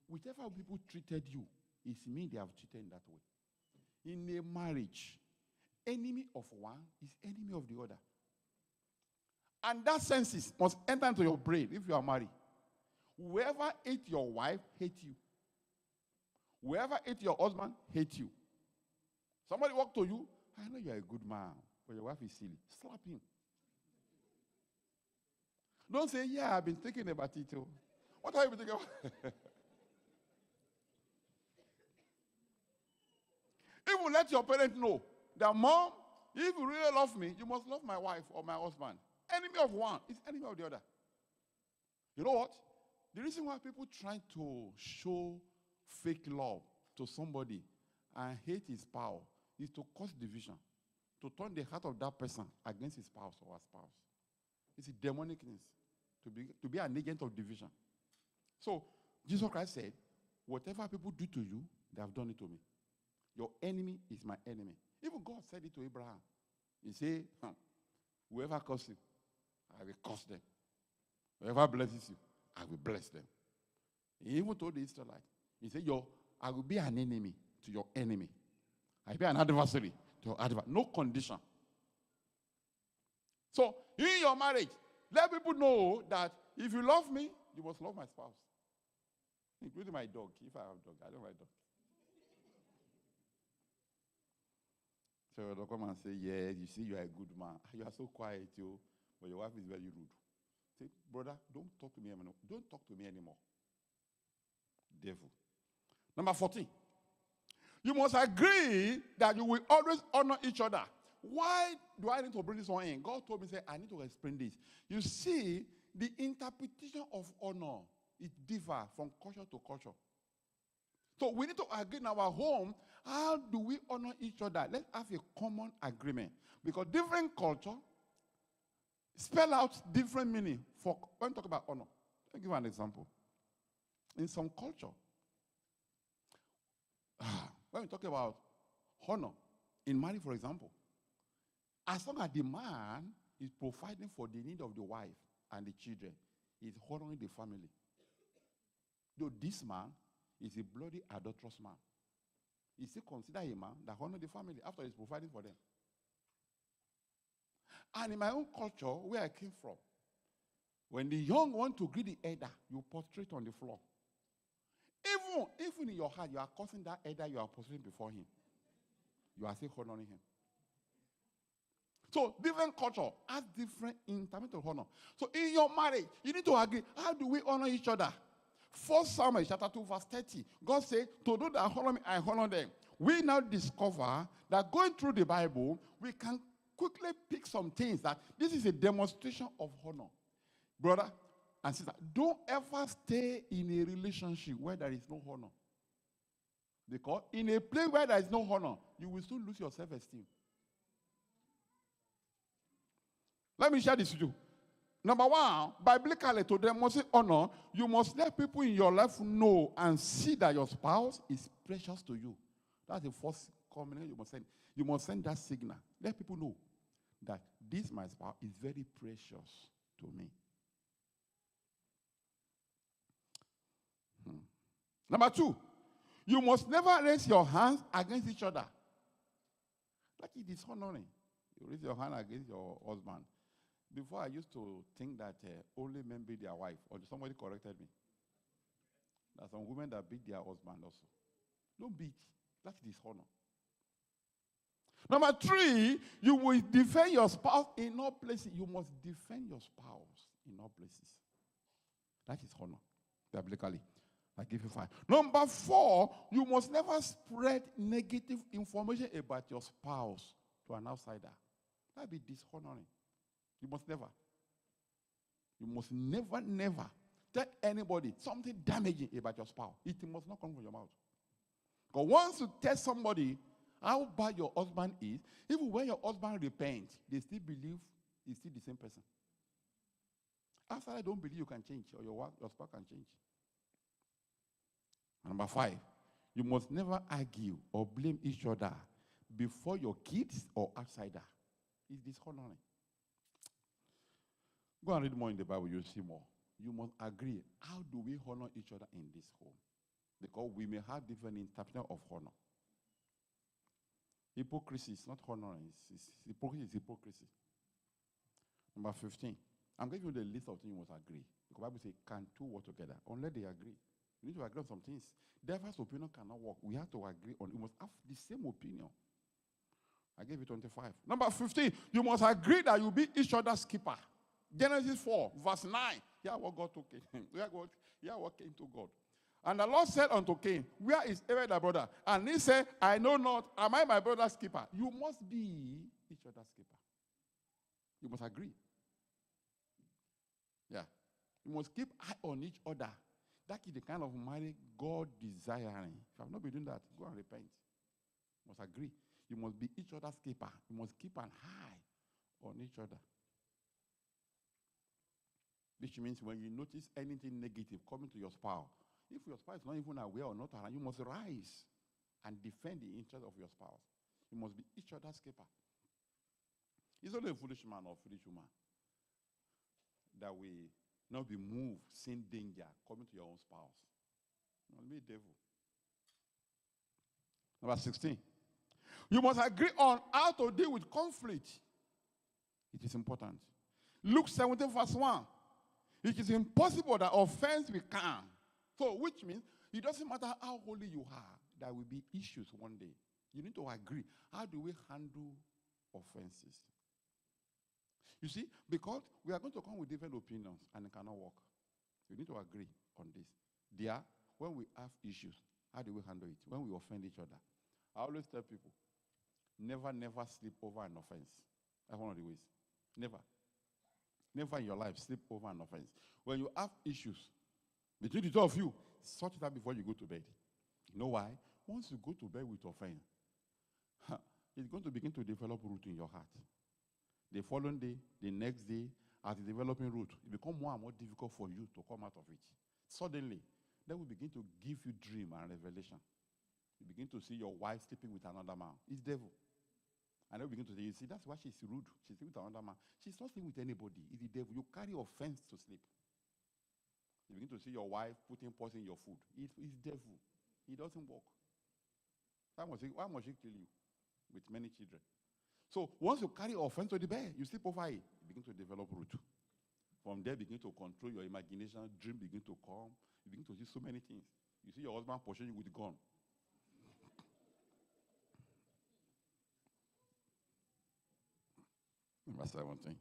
whichever people treated you, it's me they have treated in that way. In a marriage, enemy of one is enemy of the other. And that senses must enter into your brain if you are married. Whoever hates your wife hates you. Whoever hates your husband hates you. Somebody walk to you, I know you are a good man, but your wife is silly. Slap him. Don't say, yeah, I've been thinking about it too. What have you been thinking about? Even let your parents know that, Mom, if you really love me, you must love my wife or my husband. Enemy of one is enemy of the other. You know what? The reason why people try to show fake love to somebody and hate his spouse is to cause division, to turn the heart of that person against his spouse or her spouse. It's a demonicness to be an agent of division. So Jesus Christ said, whatever people do to you, they have done it to me. Your enemy is my enemy. Even God said it to Abraham. He said, whoever curses you, I will curse them. Whoever blesses you, I will bless them. He even told the Israelites, he said, I will be an enemy to your enemy. I will be an adversary to your adversary. No condition. So, in your marriage, let people know that if you love me, you must love my spouse. Including my dog. If I have a dog, I don't like dog. So they'll come and say, yes, you see, you are a good man. You are so quiet, but your wife is very rude. Say, brother, don't talk to me anymore. Don't talk to me anymore. Devil. Number 14. You must agree that you will always honor each other. Why do I need to bring this one in? God told me, say, I need to explain this. You see, the interpretation of honor, it differs from culture to culture. So we need to agree in our home, how do we honor each other? Let's have a common agreement. Because different culture spell out different meaning for when we talk about honor. I'll give you an example. In some culture, when we talk about honor, in marriage, for example, as long as the man is providing for the need of the wife and the children, he's honoring the family. Though this man is a bloody adulterous man, he still consider a man that honor the family after he's providing for them. And in my own culture, where I came from, when the young want to greet the elder, you prostrate on the floor. Even in your heart, you are cursing that elder you are prostrating before him. You are still honoring him. So different culture has different intermediate of honor. So in your marriage, you need to agree. How do we honor each other? 1 Samuel chapter 2, verse 30. God said, to those that honor me, I honor them. We now discover that going through the Bible, we can quickly pick some things that this is a demonstration of honor. Brother and sister, don't ever stay in a relationship where there is no honor. Because in a place where there is no honor, you will soon lose your self-esteem. Let me share this with you. Number one, biblically, to demonstrate honor, you must let people in your life know and see that your spouse is precious to you. That's the first commandment you must send. You must send that signal. Let people know that this, my spouse, is very precious to me. Number two, you must never raise your hands against each other. Like it is honoring. You raise your hand against your husband. Before I used to think that only men beat their wife, or somebody corrected me. There are some women that beat their husband also. Don't beat. That is honor. Number three, you will defend your spouse in all places. You must defend your spouse in all places. That is honor, biblically. I give you 5. Number 4, you must never spread negative information about your spouse to an outsider. That would be dishonoring. You must never tell anybody something damaging about your spouse. It must not come from your mouth. Because once you tell somebody how bad your husband is, even when your husband repents, they still believe he's still the same person. After I don't believe you can change, or your spouse can change. And number 5, you must never argue or blame each other before your kids or outsider. It's dishonoring. Go and read more in the Bible, you'll see more. You must agree. How do we honor each other in this home? Because we may have different interpretation of honor. Hypocrisy is not honoring. Hypocrisy is hypocrisy. Number 15. I'm giving you the list of things you must agree. The Bible says, can two work together? Unless they agree. You need to agree on some things. Diverse opinion cannot work. We have to agree on. You must have the same opinion. I gave you 25. Number 15. You must agree that you'll be each other's keeper. Genesis 4, verse 9. Hear what God took him. Hear what came to God. And the Lord said unto Cain, where is Abel thy brother? And he said, I know not. Am I my brother's keeper? You must be each other's keeper. You must agree. Yeah. You must keep eye on each other. That is the kind of marriage God desiring. If you have not been doing that, go and repent. You must agree. You must be each other's keeper. You must keep an eye on each other. Which means when you notice anything negative coming to your spouse, if your spouse is not even aware or not around, you must rise and defend the interest of your spouse. You must be each other's keeper. It's only a foolish man or foolish woman that will not be moved, seeing danger coming to your own spouse. You must be a devil. Number 16. You must agree on how to deal with conflict. It is important. Luke 17, verse 1. It is impossible that offense will come. So, which means it doesn't matter how holy you are, there will be issues one day. You need to agree. How do we handle offenses? You see, because we are going to come with different opinions and it cannot work. We need to agree on this. There, when we have issues, how do we handle it? When we offend each other. I always tell people, never sleep over an offense. That's one of the ways. Never. Never in your life sleep over an offense. When you have issues between the two of you, sort it out before you go to bed. You know why? Once you go to bed with offense, it's going to begin to develop root in your heart. The following day, the next day, as it's developing root, it becomes more and more difficult for you to come out of it. Suddenly, that will begin to give you dream and revelation. You begin to see your wife sleeping with another man. It's devil. And they begin to say, you see, that's why she's rude. She's sleeping with another man. She's not sleeping with anybody. It's the devil. You carry offense to sleep. You begin to see your wife putting poison in your food. It's devil. It doesn't work. Why must he kill you with many children? So once you carry offense to the bed, you sleep over it, you begin to develop root. From there, begin to control your imagination, dream begin to come. You begin to see so many things. You see your husband pushing you with a gun. Number 17.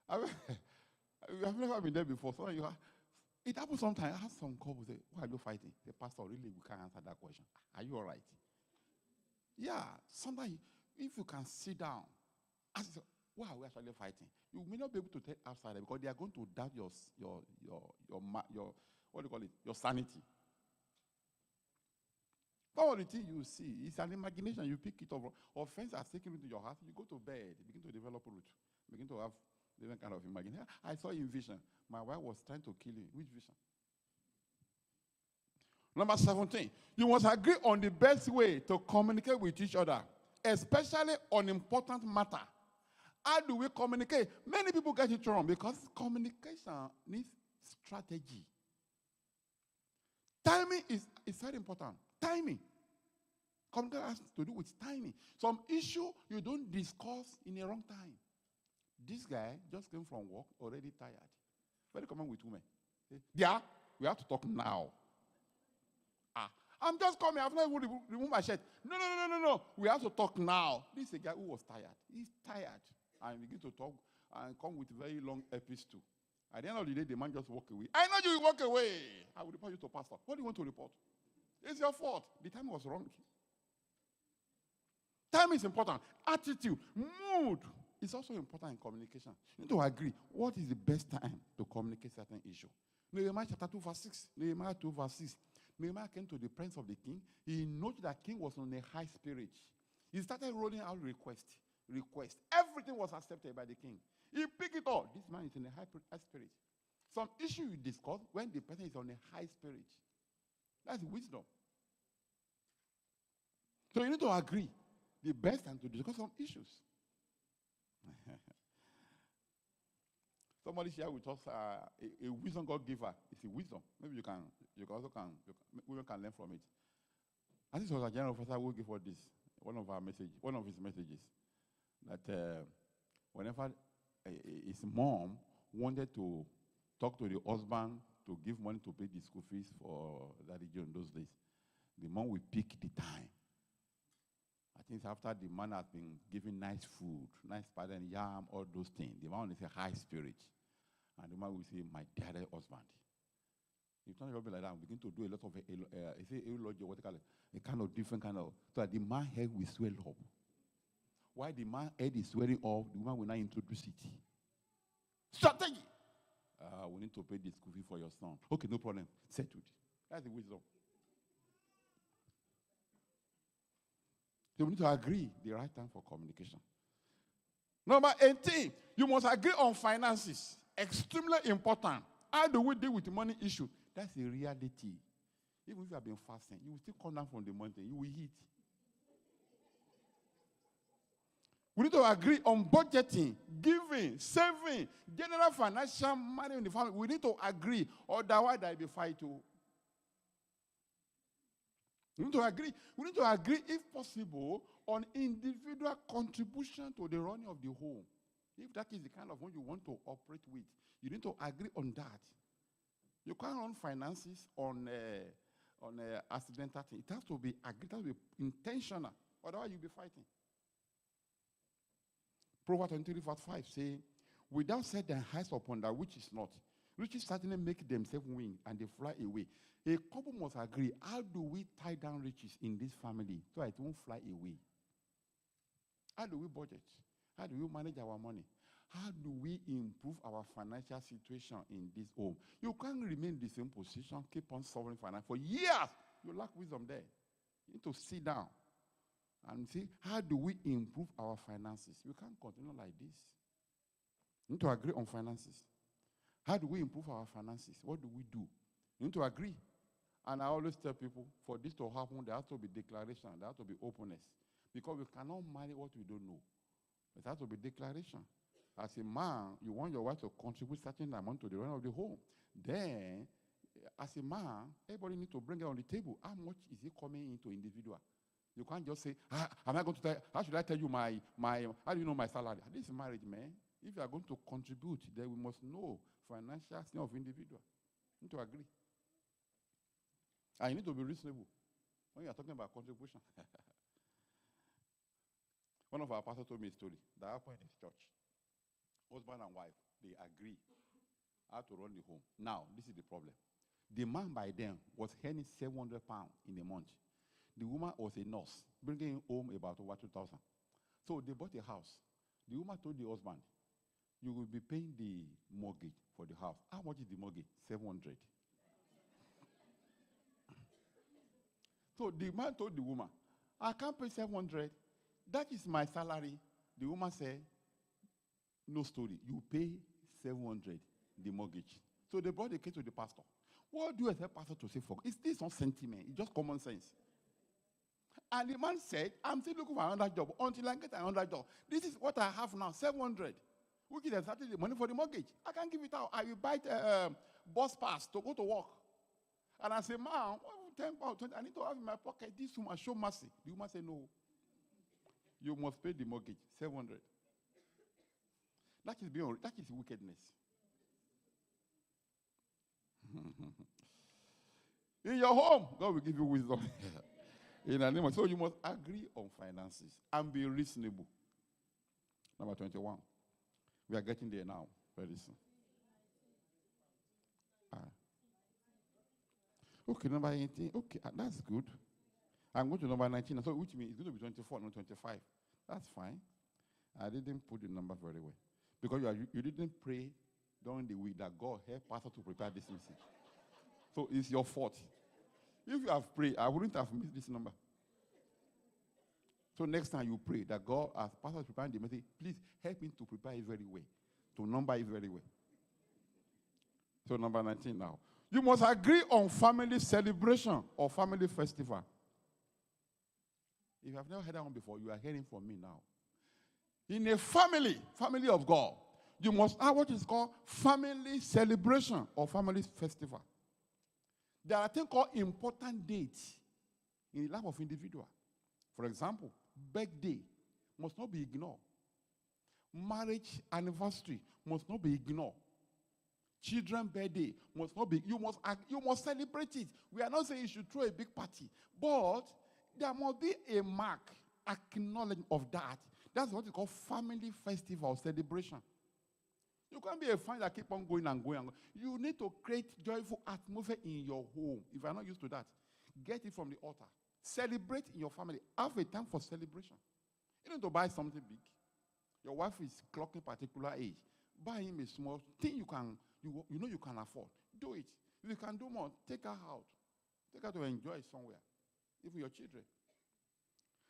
I've never been there before. So it happens sometimes. I have some couples say, why are you fighting? The pastor, really, we can't answer that question. Are you all right? Yeah. Sometimes, if you can sit down, ask yourself, why are we actually fighting? You may not be able to tell outside because they are going to doubt your what do you call it? Your sanity. All the things you see, it's an imagination. You pick it up. Offense has taken into your heart. You go to bed, begin to develop root, begin to have different kind of imagination. I saw in vision. My wife was trying to kill him. Which vision? Number 17. You must agree on the best way to communicate with each other, especially on important matter. How do we communicate? Many people get it wrong because communication needs strategy. Timing is very important. Timing. Communication has to do with timing. Some issue you don't discuss in a wrong time. This guy just came from work, already tired. Very common with women. Yeah, we have to talk now. I'm just coming. I've not even removed my shirt. No. We have to talk now. This is a guy who was tired. He's tired. And begin to talk and come with very long episodes too. At the end of the day, the man just walk away. I know you will walk away. I will report you to pastor. What do you want to report? It's your fault. The time was wrong. Time is important. Attitude, mood is also important in communication. You need to agree. What is the best time to communicate certain issue? Nehemiah chapter 2 verse 6. Nehemiah 2 verse 6. Nehemiah came to the presence of the king. He noted that king was on a high spirit. He started rolling out request. Everything was accepted by the king. He picked it up. This man is in a high spirit. Some issue you discuss when the person is on a high spirit. That's wisdom. So you need to agree. The best time to discuss some issues. Somebody share with us a wisdom God gave her. It's a wisdom. Maybe we can learn from it. I think it was a general officer who gave us this. One of his messages. That whenever his mom wanted to talk to the husband to give money to pay the school fees for that region those days, the mom will pick the time. I think after the man has been given nice food, nice pardon, yam, all those things, the man is a high spirit. And the man will say, my dear husband. If not be like that, begin to do a lot of a kind of different kind of, so that the man's head will swell up. While the man's head is swelling up, the woman will not introduce it. Strategy. We need to pay the school fee for your son. Okay, no problem. Settled. That's the wisdom. So we need to agree the right time for communication. Number 18, you must agree on finances. Extremely important. How do we deal with the money issue? That's a reality. Even if you have been fasting, you will still come down from the mountain. You will eat. We need to agree on budgeting, giving, saving, general financial money in the family. We need to agree, otherwise there will be fight too. We need to agree. We need to agree, if possible, on individual contribution to the running of the home. If that is the kind of home you want to operate with, you need to agree on that. You can't run finances on accidental thing. It has to be agreed, it has to be intentional. Otherwise, you'll be fighting. Proverbs 23 verse 5 say, without set their eyes upon that which is not, riches certainly make themselves wing and they fly away. A couple must agree, how do we tie down riches in this family so it won't fly away? How do we budget? How do we manage our money? How do we improve our financial situation in this home? You can't remain in the same position, keep on solving finance. For years, you lack wisdom there. You need to sit down and see, how do we improve our finances? We can't continue like this. You need to agree on finances. How do we improve our finances? What do we do? You need to agree. And I always tell people, for this to happen, there has to be declaration, there has to be openness. Because we cannot marry what we don't know. It has to be declaration. As a man, you want your wife to contribute certain amount to the rent of the home. Then, as a man, everybody needs to bring it on the table. How much is it coming into individual? You can't just say, am I going to tell, how should I tell you how do you know my salary? This is marriage, man. If you are going to contribute, then we must know financial thing of individual. You need to agree. And you need to be reasonable when you are talking about contribution. One of our pastors told me a story that happened in his church. Husband and wife, they agree how to run the home. Now, this is the problem. The man by then was earning 700 pounds in a month. The woman was a nurse, bringing home about over 2,000. So they bought a house. The woman told the husband, you will be paying the mortgage for the house. How much is the mortgage? 700. So the man told the woman, I can't pay 700. That is my salary. The woman said, no story. You pay 700, the mortgage. So they brought the case to the pastor. What do you expect pastor to say for? Is this not sentiment? It's just common sense. And the man said, I'm still looking for another job until I get another job. This is what I have now, 700. Which is exactly the money for the mortgage. I can't give it out. I will buy bus pass to go to work. And I say, man, 10 pounds, 20, I need to have in my pocket. This woman, show mercy. The woman said, no. You must pay the mortgage, 700. That is wickedness. In your home, God will give you wisdom. In the name of, so you must agree on finances and be reasonable. Number 21. We are getting there now, very soon. Okay, number 18. Okay, that's good. I'm going to number 19. So which means it's going to be 24, not 25. That's fine. I didn't put the number very well. Because you didn't pray during the week that God help pastor to prepare this message. So it's your fault. If you have prayed, I wouldn't have missed this number. So next time you pray that God, as pastor is preparing the message, please help him to prepare it very well, to number it very well. So number 19 now. You must agree on family celebration or family festival. If you have never heard that one before, you are hearing from me now. In a family of God, you must have what is called family celebration or family festival. There are things called important dates in the life of individual. For example, birthday must not be ignored. Marriage anniversary must not be ignored. Children's birthday must not be, you must celebrate it. We are not saying you should throw a big party, but there must be a mark, acknowledgement of that. That's what is called family festival celebration. You can't be a fan that keep on going and going and going. You need to create joyful atmosphere in your home. If you are not used to that, get it from the altar. Celebrate in your family. Have a time for celebration. You need to buy something big. Your wife is clocking particular age. Buy him a small thing you know you can afford. Do it. If you can do more, take her out. Take her to enjoy somewhere. Even your children.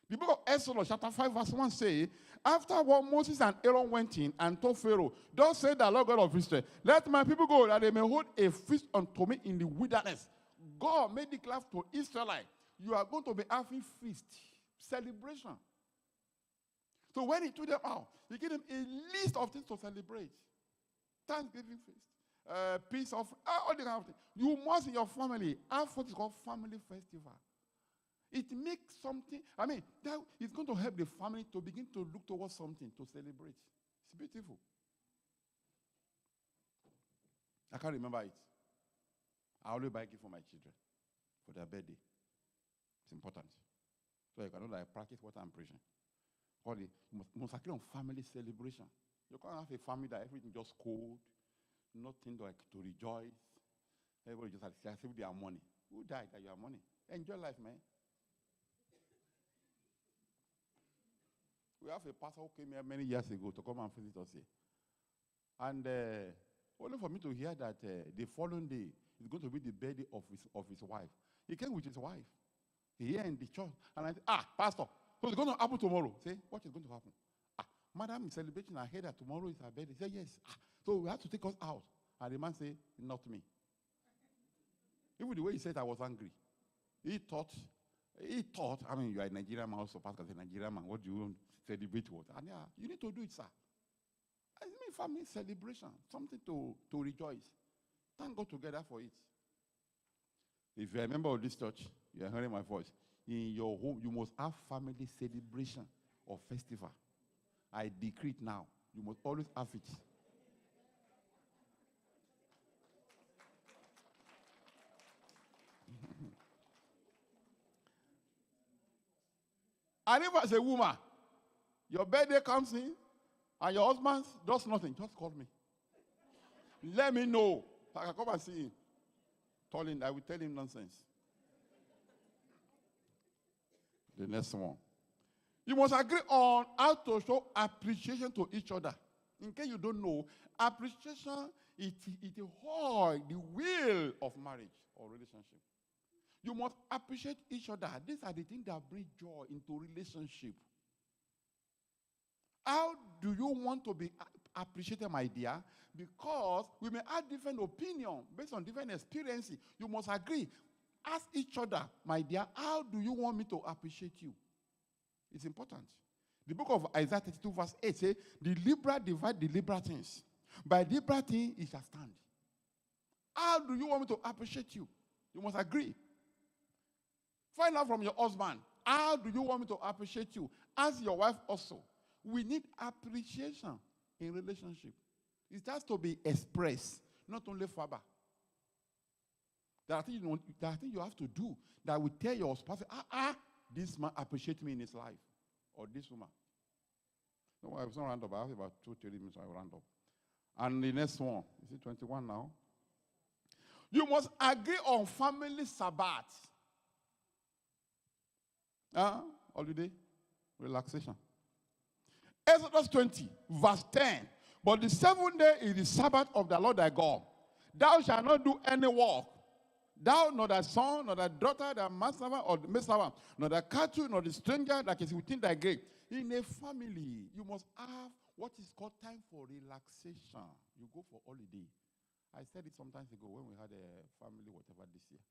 The book of Exodus, chapter 5, verse 1 says, after what Moses and Aaron went in and told Pharaoh, thus said the Lord God of Israel, let my people go, that they may hold a feast unto me in the wilderness. God made declare to Israelites, you are going to be having feast, celebration. So when he took them out, he gave them a list of things to celebrate. Thanksgiving feast, peace offering, all the kind of things. You must in your family have what is called family festival. It makes something, that is going to help the family to begin to look towards something to celebrate. It's beautiful. I can't remember it. I always buy gift for my children for their birthday. It's important. So you can know that I practice what I'm preaching. You must agree on family celebration. You can't have a family that everything just cold, nothing like to rejoice. Everybody just has to save their money. Who died that you have money? Enjoy life, man. We have a pastor who came here many years ago to come and visit us here. And only for me to hear that the following day is going to be the birthday of his wife. He came with his wife here in the church. And I said, pastor, so it's going to happen tomorrow. Say, what is going to happen? Madam is celebrating. I heard that tomorrow is her birthday. He said, yes. So we have to take us out. And the man said, not me. Even the way he said, I was angry. He thought, you are a Nigerian man also, pastor is a Nigerian man. What do you want to celebrate with? And you need to do it, sir. I mean, family celebration, something to rejoice. Thank God together for it. If you're a member of this church, you're hearing my voice. In your home, you must have family celebration or festival. I decree it now. You must always have it. And if as a woman, your birthday comes in, and your husband does nothing, just call me. Let me know. I can come and see him. I will tell him nonsense. The next one. You must agree on how to show appreciation to each other. In case you don't know, appreciation is the will of marriage or relationship. You must appreciate each other. These are the things that bring joy into relationship. How do you want to be appreciated, my dear? Because we may have different opinions based on different experiences. You must agree. Ask each other, my dear, how do you want me to appreciate you? It's important. The book of Isaiah 32 verse 8 says, the liberal divide the liberal things. By liberal things, it shall stand. How do you want me to appreciate you? You must agree. Find out from your husband, how do you want me to appreciate you? Ask your wife also. We need appreciation in relationship. It has to be expressed, not only verbal. There are things you have to do that will tell your spouse, this man appreciates me in his life, or this woman. No, I was not round up. I have about 2-3 minutes. I will round up. And the next one, is it 21 now? You must agree on family Sabbath. Holiday, relaxation. Exodus 20, verse 10. But the 7th day is the Sabbath of the Lord thy God. Thou shalt not do any work. Thou, nor thy son, nor thy daughter, thy manservant, or the maidservant, nor thy cattle, nor the stranger that is within thy gate. In a family, you must have what is called time for relaxation. You go for holiday. I said it sometimes ago when we had a family, whatever, this year.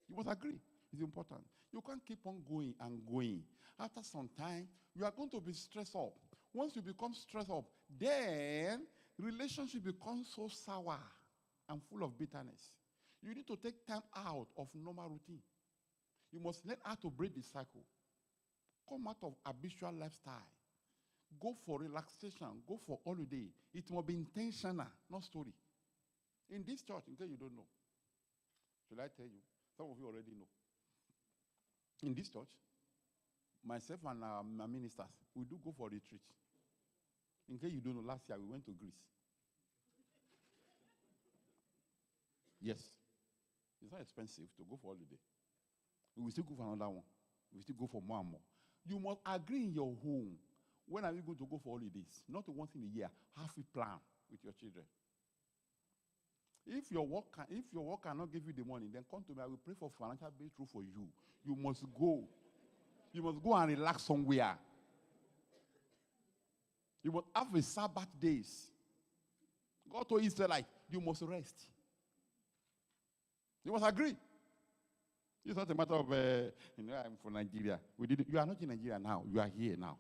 You must agree. It's important. You can't keep on going and going. After some time, you are going to be stressed up. Once you become stressed up, then relationship becomes so sour and full of bitterness. You need to take time out of normal routine. You must learn how to break the cycle. Come out of habitual lifestyle. Go for relaxation. Go for holiday. It must be intentional, not story. In this church, in case you don't know, should I tell you? Some of you already know. In this church, myself and my ministers, we do go for retreat. In case you don't know, last year we went to Greece. Yes. It's not expensive to go for holiday. We will still go for another one. We will still go for more and more. You must agree in your home. When are we going to go for holidays? Not once in a year. Have a plan with your children. If your work cannot give you the money, then come to me. I will pray for financial breakthrough for you. You must go. You must go and relax somewhere. You must have a Sabbath days. God told Israelites, you must rest. You must agree. It's not a matter of, I'm from Nigeria. You are not in Nigeria now. You are here now.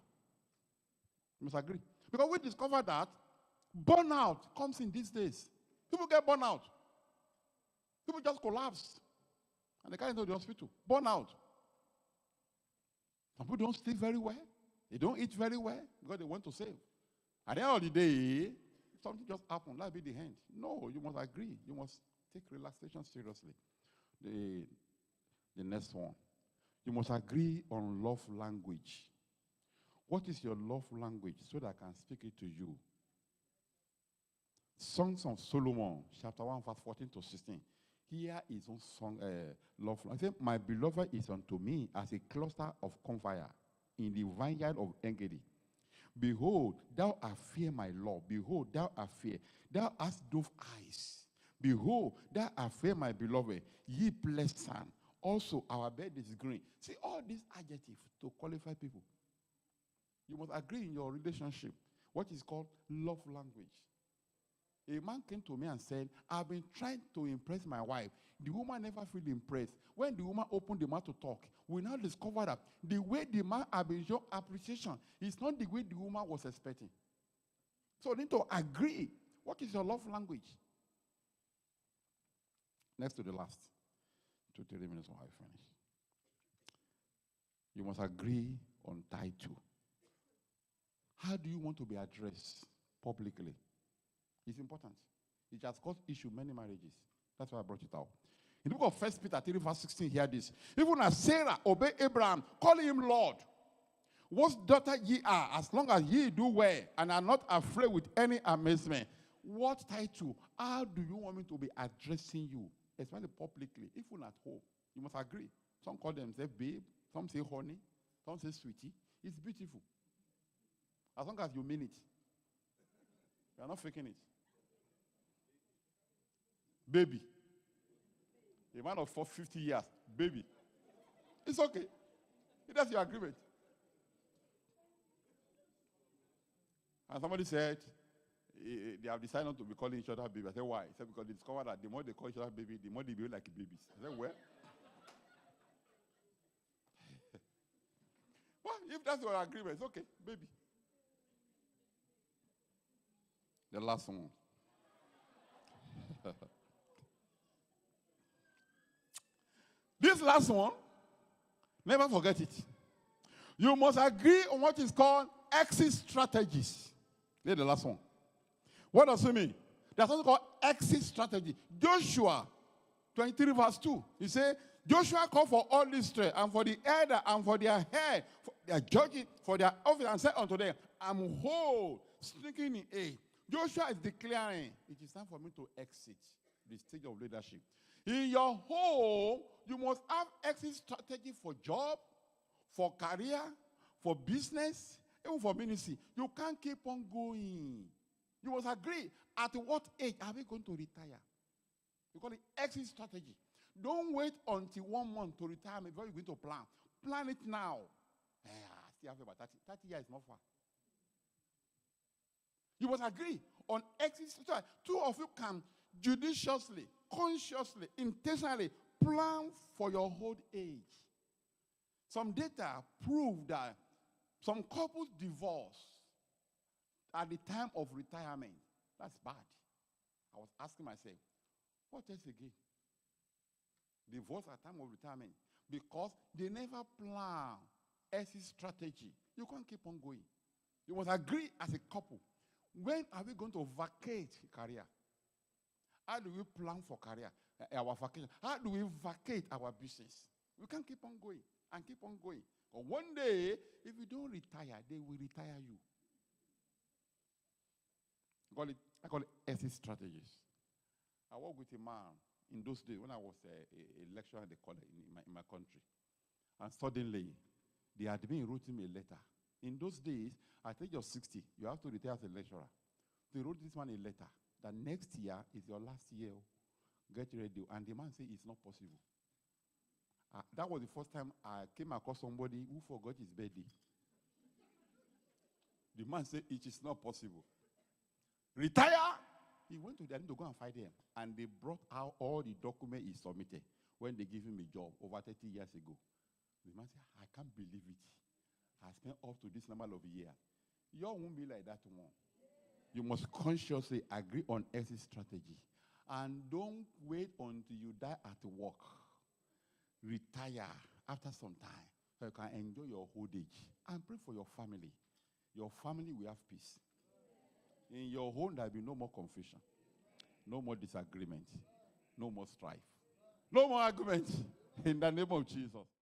You must agree. Because we discovered that burnout comes in these days. People get burnout. People just collapse. And they can't go to the hospital. Burnout. Some people don't sleep very well. They don't eat very well because they want to save. At the end of the day, something just happened. That'll be the end. No, you must agree. You must take relaxation seriously. The next one. You must agree on love language. What is your love language so that I can speak it to you? Songs of Solomon, chapter 1, verse 14 to 16. Here is one song, love language. I say, my beloved is unto me as a cluster of confire in the vineyard of Engedi. Behold, thou art fair, my Lord. Behold, thou art fair. Thou hast dove eyes. Behold, thou art fair, my beloved. Ye pleasant. Also, our bed is green. See all these adjectives to qualify people. You must agree in your relationship. What is called love language. A man came to me and said, I've been trying to impress my wife. The woman never feel impressed. When the woman opened the mouth to talk, we now discovered that the way the man has been shown appreciation is not the way the woman was expecting. So you need to agree. What is your love language? Next to the last 2-3 minutes while I finish. You must agree on title. How do you want to be addressed publicly? It's important. It has caused issue many marriages. That's why I brought it out. In the book of 1 Peter 3, verse 16, hear this. Even as Sarah obeyed Abraham, calling him Lord, what daughter ye are, as long as ye do well and are not afraid with any amazement. What title? How do you want me to be addressing you? Especially publicly, even at home. You must agree. Some call themselves babe, some say honey, some say sweetie. It's beautiful. As long as you mean it. You are not faking it. Baby. A man of 50 years, baby. It's okay. That's your agreement. And somebody said, they have decided not to be calling each other baby. I said, why? He said, because they discovered that the more they call each other baby, the more they behave like babies. I said, well. Well, if that's your agreement, it's okay, baby. The last one. This last one, never forget it. You must agree on what is called exit strategies. Here's the last one. What does it mean? There's something called exit strategy. Joshua 23 verse 2. He said, Joshua called for all Israel and for the elder and for their head, for their judges, for their office, and said unto them, I'm whole, sneaking in a. Joshua is declaring, it is time for me to exit the stage of leadership. In your home, you must have exit strategy for job, for career, for business, even for ministry. You can't keep on going. You must agree, at what age are we going to retire? You call it exit strategy. Don't wait until 1 month to retire before you're going to plan. Plan it now. Still have about 30 years is not far. You must agree on exit strategy. Two of you can judiciously, consciously, intentionally plan for your old age. Some data prove that some couples divorce at the time of retirement. That's bad. I was asking myself, what else again? Divorce at time of retirement. Because they never plan exit strategy. You can't keep on going. You must agree as a couple. When are we going to vacate career? How do we plan for career? Our vacation. How do we vacate our business? We can't keep on going and keep on going. But one day, if you don't retire, they will retire you. I call it exit strategies. I worked with a man in those days when I was a lecturer at the college in my country. And suddenly, the admin wrote him a letter. In those days, at the age of 60, you have to retire as a lecturer. They wrote this man a letter that next year is your last year. Get ready. And the man said it's not possible. That was the first time I came across somebody who forgot his birthday. The man said it is not possible. Retire. He went to them to go and find them. And they brought out all the documents he submitted when they gave him a job over 30 years ago. The man said, I can't believe it. I spent up to this number of years. You won't be like that tomorrow. You must consciously agree on exit strategy. And don't wait until you die at work. Retire after some time so you can enjoy your old age. And pray for your family. Your family will have peace. In your home, there will be no more confusion. No more disagreement. No more strife. No more argument. In the name of Jesus.